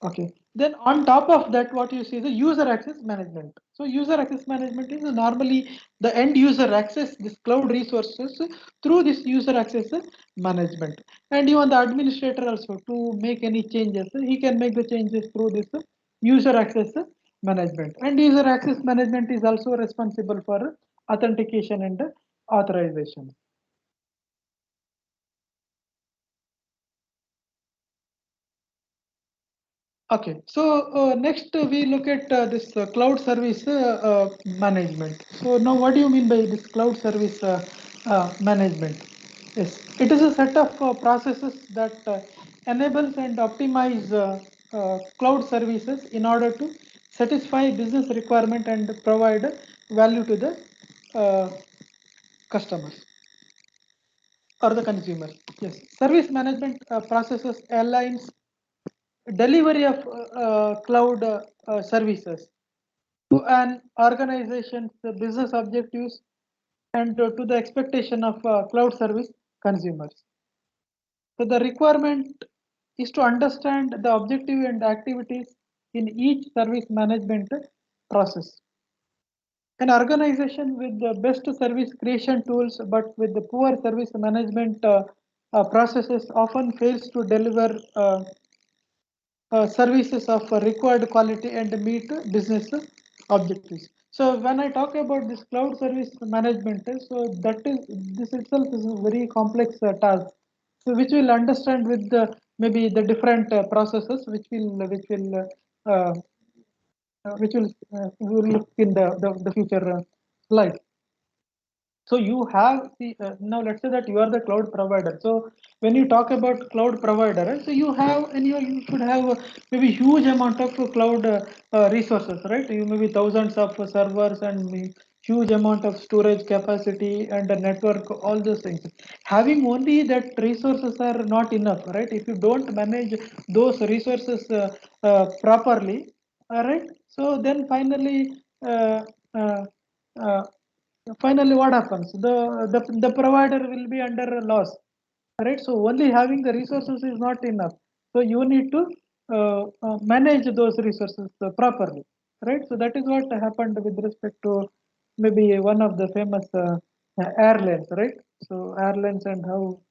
Okay. Then on top of that, what you see is the user access management. So user access management is normally the end user access this cloud resources through this user access management. And even the administrator also to make any changes, he can make the changes through this user access management. And user access management is also responsible for authentication and authorization. Okay, so next we look at this cloud service management. So now what do you mean by this cloud service management? Yes, it is a set of processes that enables and optimize cloud services in order to satisfy business requirement and provide value to the uh, customers or the consumer. Yes, service management processes aligns delivery of cloud services to an organization's business objectives and to the expectation of cloud service consumers. So the requirement is to understand the objective and activities in each service management process. An organization with the best service creation tools but with the poor service management processes often fails to deliver services of required quality and meet business objectives. So when I talk about this cloud service management, so that is this itself is a very complex task. So which will understand with the maybe the different processes uh, we will look in the future slide. So you have the now let's say that you are the cloud provider. So when you talk about cloud provider, right, so you have and you should have maybe huge amount of cloud resources, right? You maybe thousands of servers and huge amount of storage capacity and the network, all those things. Having only that resources are not enough, right? If you don't manage those resources properly, all right. So then uh, uh, uh, finally what happens the provider will be under a loss, right? So only having the resources is not enough, so you need to manage those resources properly, right? So that is what happened with respect to maybe one of the famous airlines, right? So airlines and how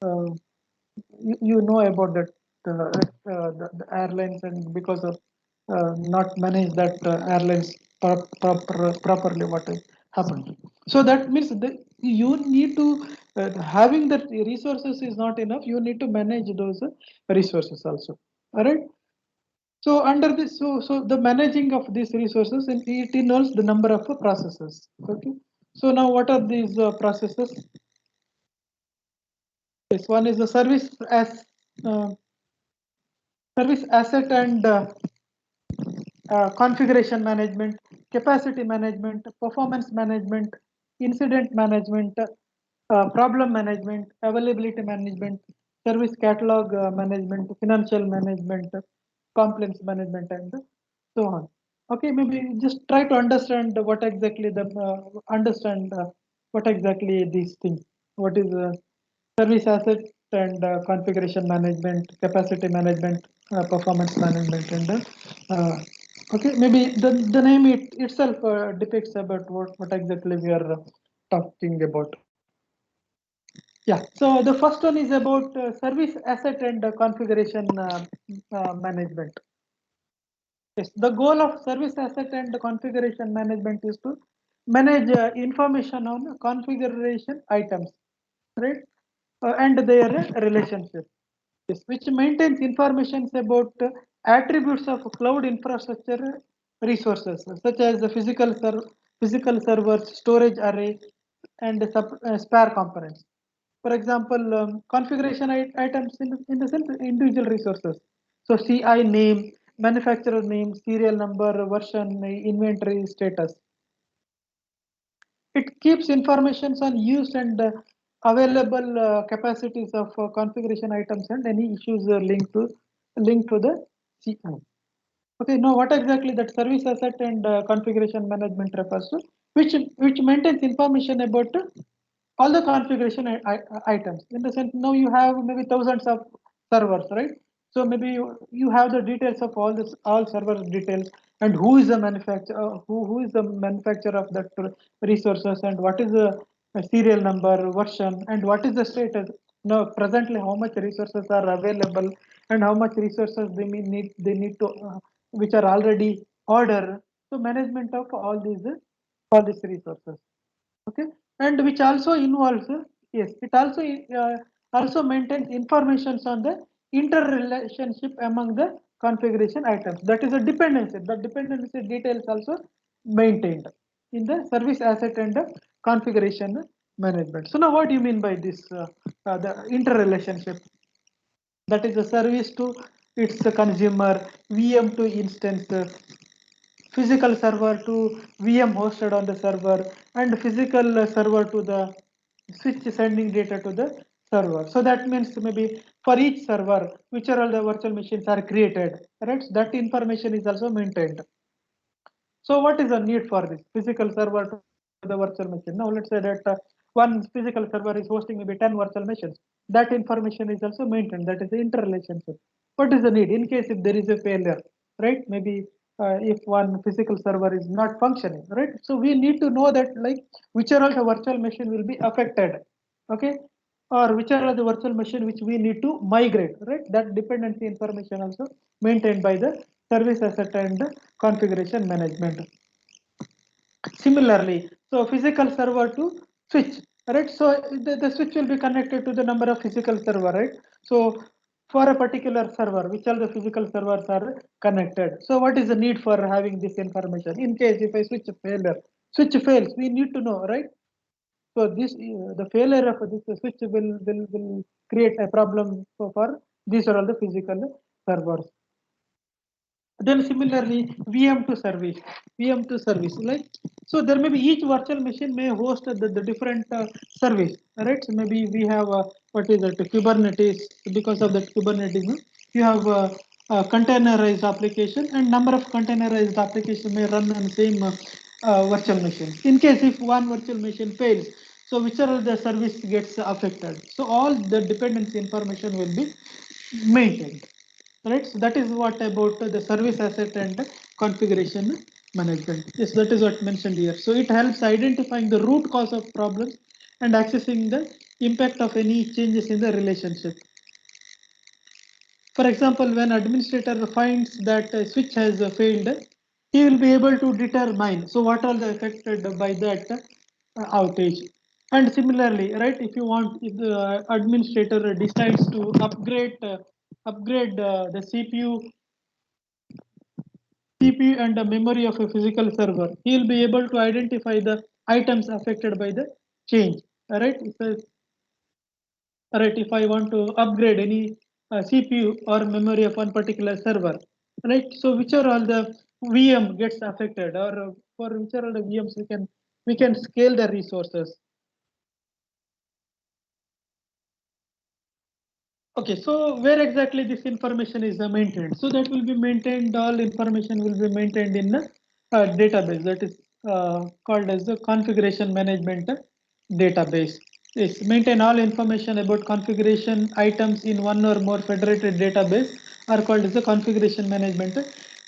uh, you know about that the airlines and because of not manage that airlines properly what has happened. So that means that you need to having that resources is not enough, you need to manage those resources also, all right? So under this, so the managing of these resources and it involves the number of processes. Okay, so now what are these processes? Yes, one is the uh, service asset and configuration management, capacity management, performance management, incident management, problem management, availability management, service catalog management, financial management, complaints management, and so on. Okay, maybe just try to understand what exactly what exactly these things. What is service asset and configuration management, capacity management, performance management, and okay, maybe the name itself depicts about what exactly we are talking about. Yeah, so the first one is about service asset and configuration management. Yes, the goal of service asset and configuration management is to manage information on configuration items, right? And their relationship. Yes, which maintains information about attributes of cloud infrastructure resources, such as the physical servers, storage array, and spare components. For example, configuration items in the sense individual resources. So CI name, manufacturer name, serial number, version, inventory status. It keeps information on use and available capacities of configuration items and any issues linked to the CI. Okay, now what exactly that service asset and configuration management refers to, which maintains information about all the configuration items. In the sense, now you have maybe thousands of servers, right? So maybe you have the details of all server details, and who is the manufacturer, who is the manufacturer of that resources, and what is the serial number, version, and what is the status. Now presently how much resources are available, and how much resources they need to which are already ordered. So management of all these resources. Okay, and which also involves, yes, it also maintains informations on the interrelationship among the configuration items. That is a dependency. The dependency details also maintained in the service asset and the configuration management. So now what do you mean by this, the interrelationship? That is a service to its consumer, VM to instance, physical server to VM hosted on the server, and physical server to the switch sending data to the server. So that means maybe for each server, which are all the virtual machines are created, right? So that information is also maintained. So what is the need for this physical server to the virtual machine? Now let's say that one physical server is hosting maybe 10 virtual machines. That information is also maintained. That is the interrelationship. What is the need in case if there is a failure, right? Maybe if one physical server is not functioning, right? So we need to know that like which are all the virtual machine will be affected, okay? Or which are all the virtual machine which we need to migrate, right? That dependency information also maintained by the service asset and configuration management. Similarly, so physical server to switch, right? So the switch will be connected to the number of physical server, right? So for a particular server, which all the physical servers are connected. So what is the need for having this information? In case if a switch fails, we need to know, right? So this the failure of this switch will create a problem for these are all the physical servers. Then similarly, VM to service, like so there may be each virtual machine may host the different service, right? So maybe we have what is it, Kubernetes. Because of that Kubernetes, no? You have containerized application, and number of containerized application may run on the same virtual machine. In case if one virtual machine fails, so whichever the service gets affected. So all the dependency information will be maintained, right? So that is what about the service asset and configuration management. Yes, that is what mentioned here. So it helps identifying the root cause of problems and accessing the impact of any changes in the relationship. For example, when administrator finds that a switch has failed, he will be able to determine so what are the affected by that outage. And similarly, right, if you want, if the administrator decides to upgrade the CPU and the memory of a physical server, he will be able to identify the items affected by the change. Right? Right, if I want to upgrade any CPU or memory of one particular server, right? So which are all the VM gets affected, or for which are all the VMs we can scale the resources. Okay, so where exactly this information is maintained? So that will be maintained, all information will be maintained in a database that is called as the configuration management database. Yes, maintain all information about configuration items in one or more federated database are called as the configuration management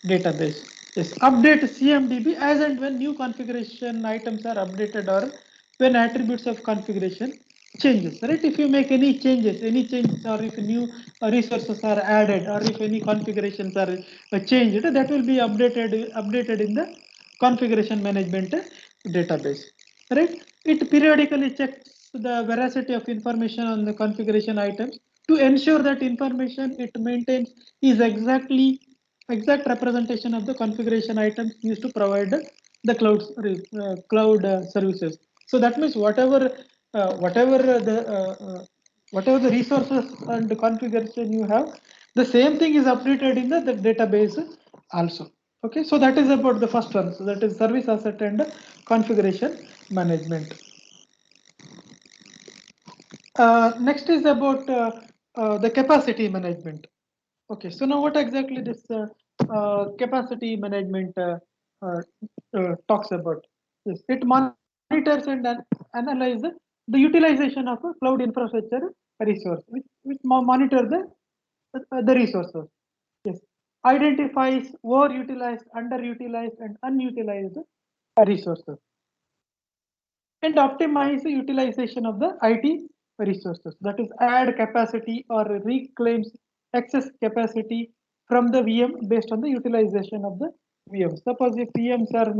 database. Yes, update CMDB as and when new configuration items are updated or when attributes of configuration changes, right? If you make any changes, or if new resources are added, or if any configurations are changed, that will be updated in the configuration management database, right? It periodically checks the veracity of information on the configuration items to ensure that information it maintains is exact representation of the configuration items used to provide the cloud services. So that means whatever the resources and the configuration you have, the same thing is updated in the database also. Okay, so that is about the first one. So that is service asset and configuration management. Next is about the capacity management. Okay, so now what exactly this capacity management talks about? Yes, it monitors and analyzes the utilization of a cloud infrastructure resource, which monitor the resources. Yes, identifies overutilized, underutilized, and unutilized resources, and optimize the utilization of the IT resources. That is, add capacity or reclaims excess capacity from the VM based on the utilization of the VM. Suppose if VMs are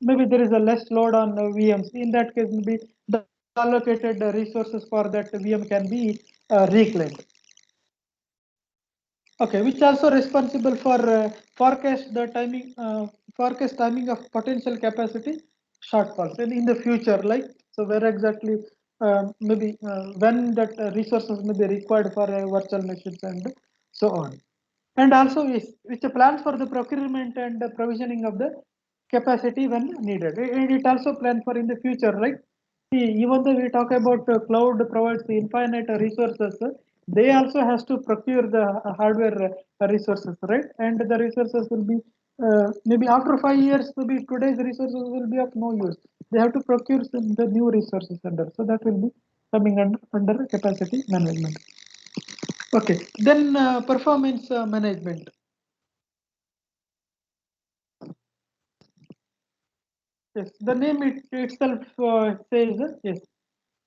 maybe there is a less load on VMs. In that case, maybe the allocated resources for that VM can be reclaimed. Okay, which also responsible for forecast timing of potential capacity shortfalls and in the future, like so where exactly maybe when that resources may be required for virtual machines and so on, and also is which plans for the procurement and the provisioning of the capacity when needed, and it also plans for in the future, like see, even though we talk about cloud provides infinite resources, they also has to procure the hardware resources, right? And the resources will be maybe after 5 years, maybe today's resources will be of no use. They have to procure the new resources under, so that will be coming under capacity management. Okay, then performance management. Yes, the name itself says yes.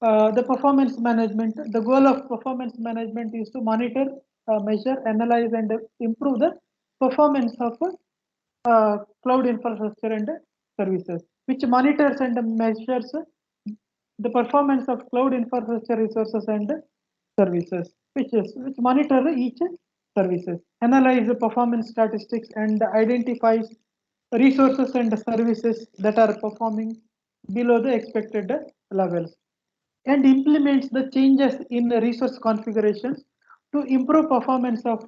The performance management. The goal of performance management is to monitor, measure, analyze, and improve the performance of cloud infrastructure and services, which monitors and measures the performance of cloud infrastructure resources and services, which monitor each services, analyze the performance statistics, and identifies resources and services that are performing below the expected levels, and implements the changes in the resource configurations to improve performance of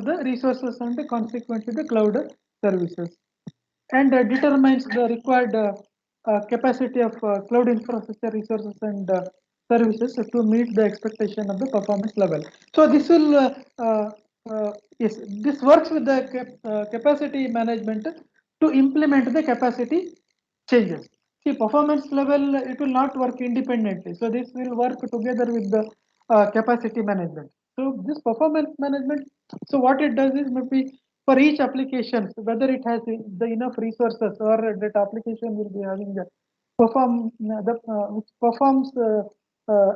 the resources and consequently the cloud services, and determines the required capacity of cloud infrastructure resources and services to meet the expectation of the performance level. So this will yes, this works with the capacity management to implement the capacity changes. See, performance level, it will not work independently. So this will work together with the capacity management. So this performance management, so what it does is maybe for each application, so whether it has the enough resources or that application will be having the which performs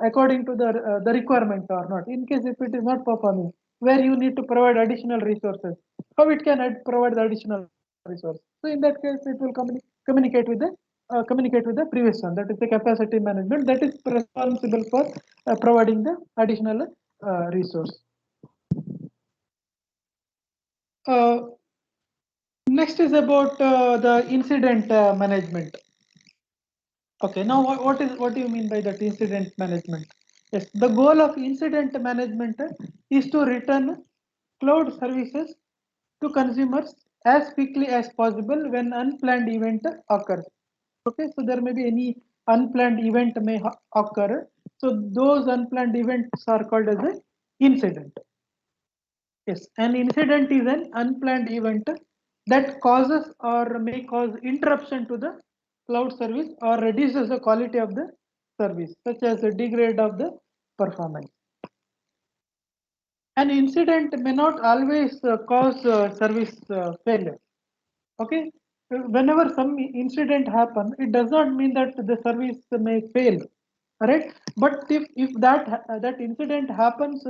according to the requirement or not. In case if it is not performing, where you need to provide additional resources, how it can provide the additional resource. So in that case, it will communicate with the previous one. That is the capacity management that is responsible for providing the additional resource. Uh, Next is about the incident management. Okay, now what do you mean by that incident management? Yes, the goal of incident management is to return cloud services to consumers as quickly as possible when unplanned event occurs. Okay, so there may be any unplanned event may occur. So those unplanned events are called as an incident. Yes, an incident is an unplanned event that causes or may cause interruption to the cloud service or reduces the quality of the service, such as a degrade of the performance. An incident may not always cause service failure. Okay, whenever some incident happen, it does not mean that the service may fail, right? But if that incident happens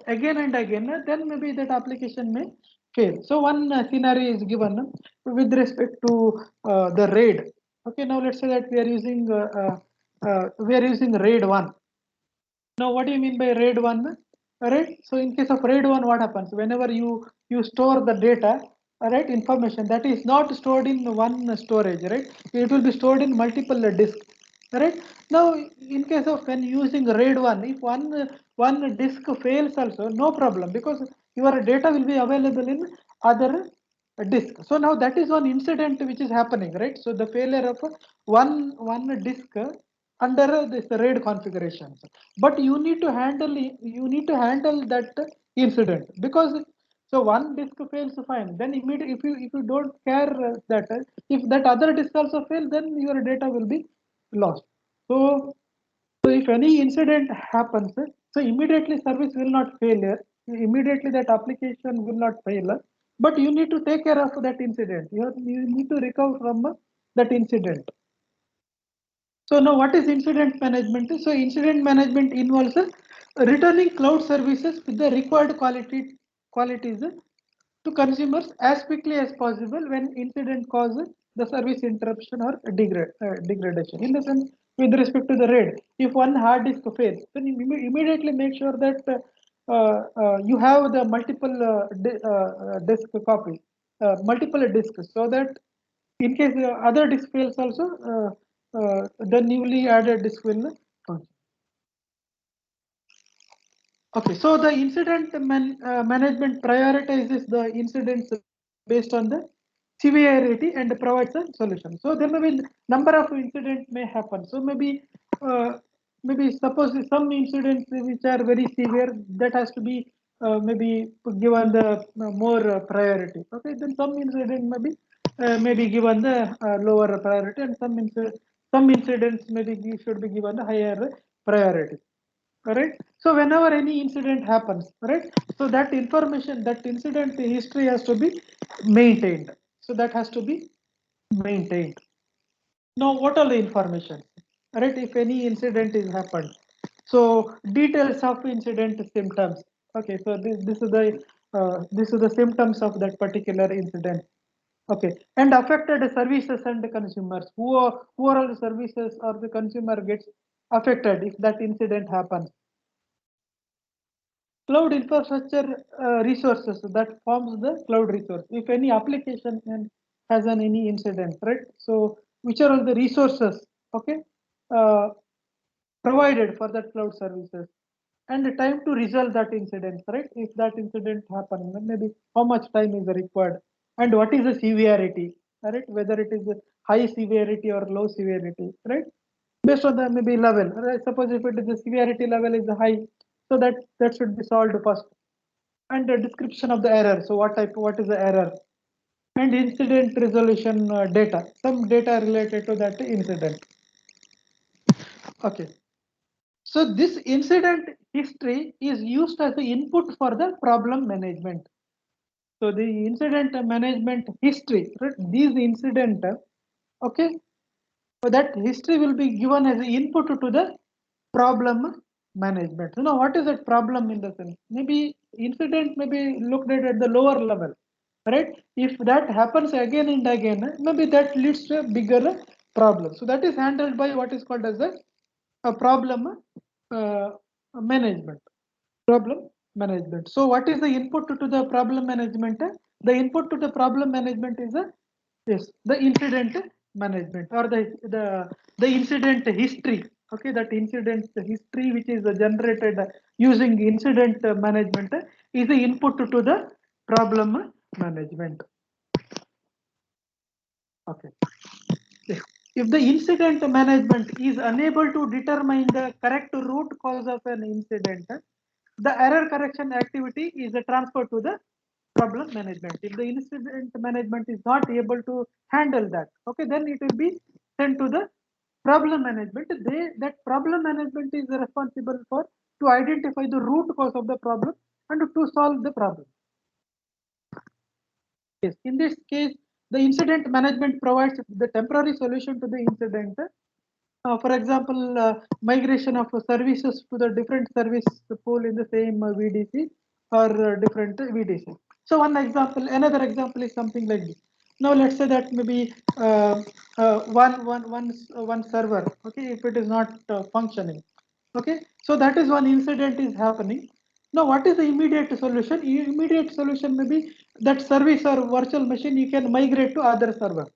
again and again, then maybe that application may fail. So one scenario is given with respect to the RAID. Okay, now let's say that we are using RAID 1. Now, what do you mean by RAID 1? Right. So, in case of RAID 1, what happens? Whenever you store the data, right, information that is not stored in one storage, right? It will be stored in multiple disks, right? Now, in case of when using RAID 1, if one disk fails, also no problem because your data will be available in other disk. So now that is one incident which is happening, right? So the failure of one disk under this RAID configurations. But you need to handle that incident, because so one disk fails, fine. Then immediately, if you don't care that if that other disk also fails, then your data will be lost. So if any incident happens, so immediately service will not fail. Immediately that application will not fail. But you need to take care of that incident. You need to recover from that incident. So now what is incident management? So incident management involves returning cloud services with the required qualities to consumers as quickly as possible when incident causes the service interruption or degradation. In the sense, with respect to the RAID, if one hard disk fails, then you immediately make sure that you have the multiple disk copies, multiple disks, so that in case the other disk fails also, the newly added disk will function. Okay, so the incident management prioritizes the incidents based on the severity and provides a solution. So there may be number of incidents may happen. So maybe suppose some incidents which are very severe, that has to be maybe given the more priority. Okay, then some incident maybe given the lower priority, and some incidents maybe should be given the higher priority. Right. So whenever any incident happens, right, so that information, that incident history has to be maintained. So that has to be maintained. Now what are the information, right, if any incident is happened? So details of incident symptoms. Okay, so this is the symptoms of that particular incident. Okay, and affected services and consumers, who are all the services or the consumer gets affected if that incident happens. Cloud infrastructure resources, that forms the cloud resource. If any application has any incident, right, so which are all the resources, okay, uh, provided for that cloud services, and the time to resolve that incident, right, if that incident happen, then maybe how much time is required, and what is the severity, right, whether it is a high severity or low severity, right, based on the maybe level, right? Suppose if it is the severity level is high, so that should be solved first, and the description of the error. So what is the error, and incident resolution data, some data related to that incident. Okay, so this incident history is used as the input for the problem management. So the incident management history, right, these incident, okay, so that history will be given as an input to the problem management. So now what is that problem in the sense? Maybe incident may be looked at the lower level, right? If that happens again and again, maybe that leads to a bigger problem. So that is handled by what is called as a problem uh, management. Problem management. So what is the input to the problem management? The input to the problem management is the incident management, or the incident history. Okay, that incident history which is generated using incident management is the input to the problem management. Okay. If the incident management is unable to determine the correct root cause of an incident, the error correction activity is transferred to the problem management. If the incident management is not able to handle that, okay, then it will be sent to the problem management. That problem management is responsible for to identify the root cause of the problem and to solve the problem. Yes, in this case, the incident management provides the temporary solution to the incident. For example, migration of services to the different service pool in the same VDC or different VDC. So another example is something like this. Now let's say that maybe one server, okay, if it is not functioning, okay, so that is one incident is happening. Now what is the immediate solution? Immediate solution may be that service or virtual machine you can migrate to other server.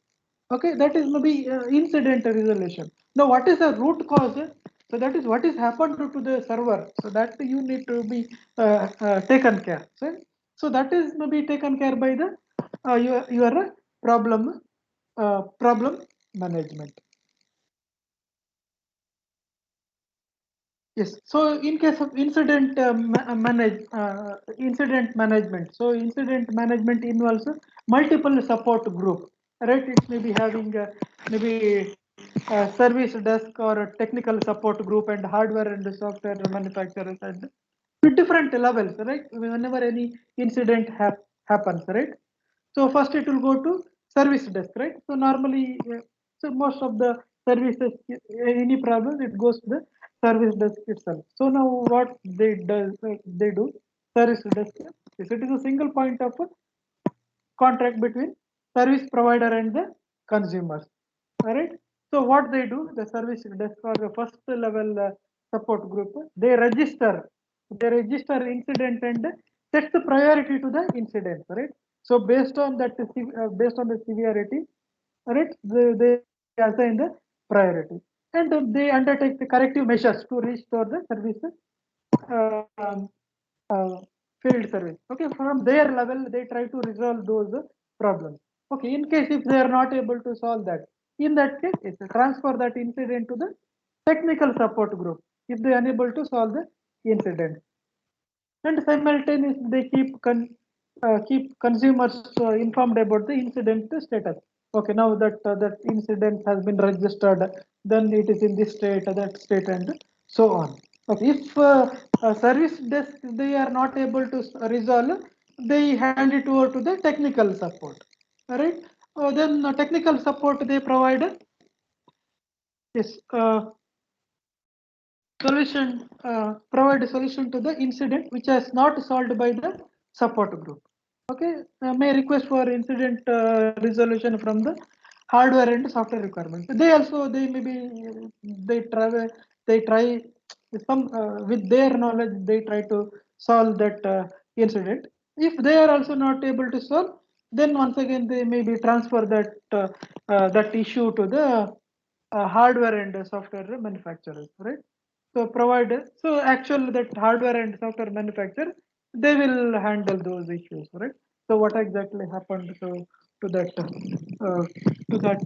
Okay, that is maybe incident resolution. Now what is the root cause? So that is what is happened to the server, so that you need to be taken care. So that is maybe taken care by the your problem management. Yes. So in case of incident incident management, so incident management involves multiple support group, right? It may be having maybe a service desk or a technical support group and hardware and software manufacturers and with different levels, right? Whenever any incident happens, right? So first it will go to service desk, right? So normally, so most of the services, any problem, it goes to the service desk itself. So now what they do, service desk, is it is a single point of contract between service provider and the consumers. All right. So what they do, the service desk or the first level support group, they register incident and set the priority to the incident. Right. So based on the severity, right, they assign the priority, and they undertake the corrective measures to restore the service um, uh, field service. Okay, from their level, they try to resolve those problems. Okay, in case if they are not able to solve that, in that case, it's transfer that incident to the technical support group if they are unable to solve the incident. And simultaneously, they keep consumers informed about the incident status. Okay, now that that incident has been registered, then it is in this state, that state, and so on. Okay, if a service desk they are not able to resolve, they hand it over to the technical support. All right. Then technical support they provide yes provide a solution to the incident which is not solved by the support group. Okay, may request for incident resolution from the hardware and software requirements. They also they maybe they try some with their knowledge they try to solve that incident. If they are also not able to solve, then once again they maybe transfer that issue to the hardware and software manufacturers, right? So provide so actually that hardware and software manufacturer they will handle those issues, right? So what exactly happened to that uh, to that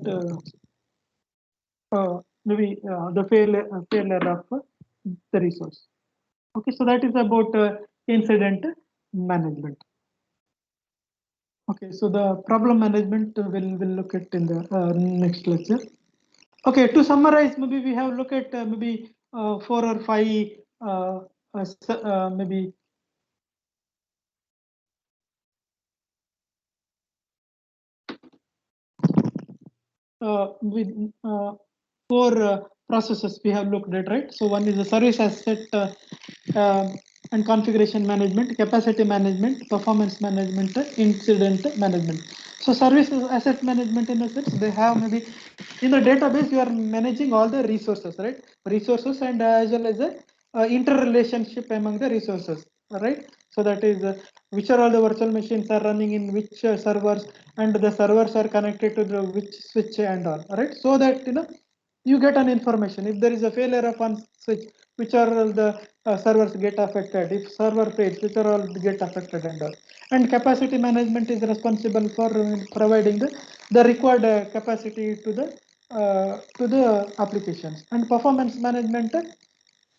maybe the failure of the resource. Okay, so that is about incident management. Okay, so the problem management will look at in the next lecture. Okay, to summarize, maybe we have looked at maybe 4 or 5 maybe with 4 processes we have looked at, right? So one is the service asset and configuration management, capacity management, performance management, incident management. So service asset management in a sense, they have maybe in the database you are managing all the resources, right? Resources and as well as the interrelationship among the resources, right? So that is which are all the virtual machines are running in which servers, and the servers are connected to the which switch and all, right? So that you get an information if there is a failure of one switch, which are all the servers get affected. If server fails, which are all get affected and all. And capacity management is responsible for providing the required capacity to the applications. And performance management,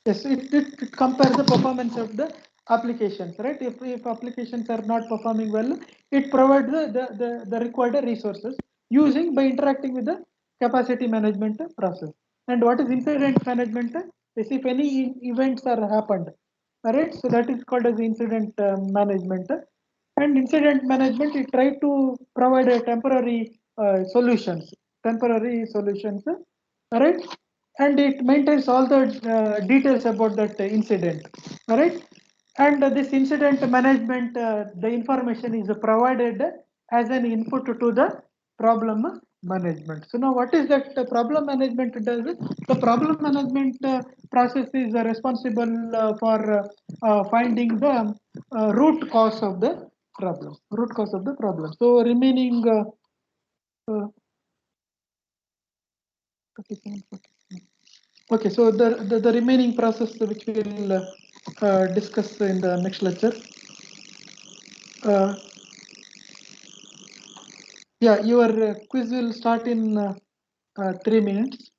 yes, it compares the performance of the applications, right? If applications are not performing well, it provides the required resources using by interacting with the capacity management process. And what is incident management? Is if any events are happened, all right? So that is called as incident management. And incident management, it try to provide a temporary solutions, all right? And it maintains all the details about that incident, all right? And this incident management, the information is provided as an input to the problem management. So now what is that problem management does? The problem management process is responsible for finding the root cause of the problem. So remaining 37, 40. Okay, so the remaining process which we will discuss in the next lecture. Uh, yeah, your quiz will start in 3 minutes.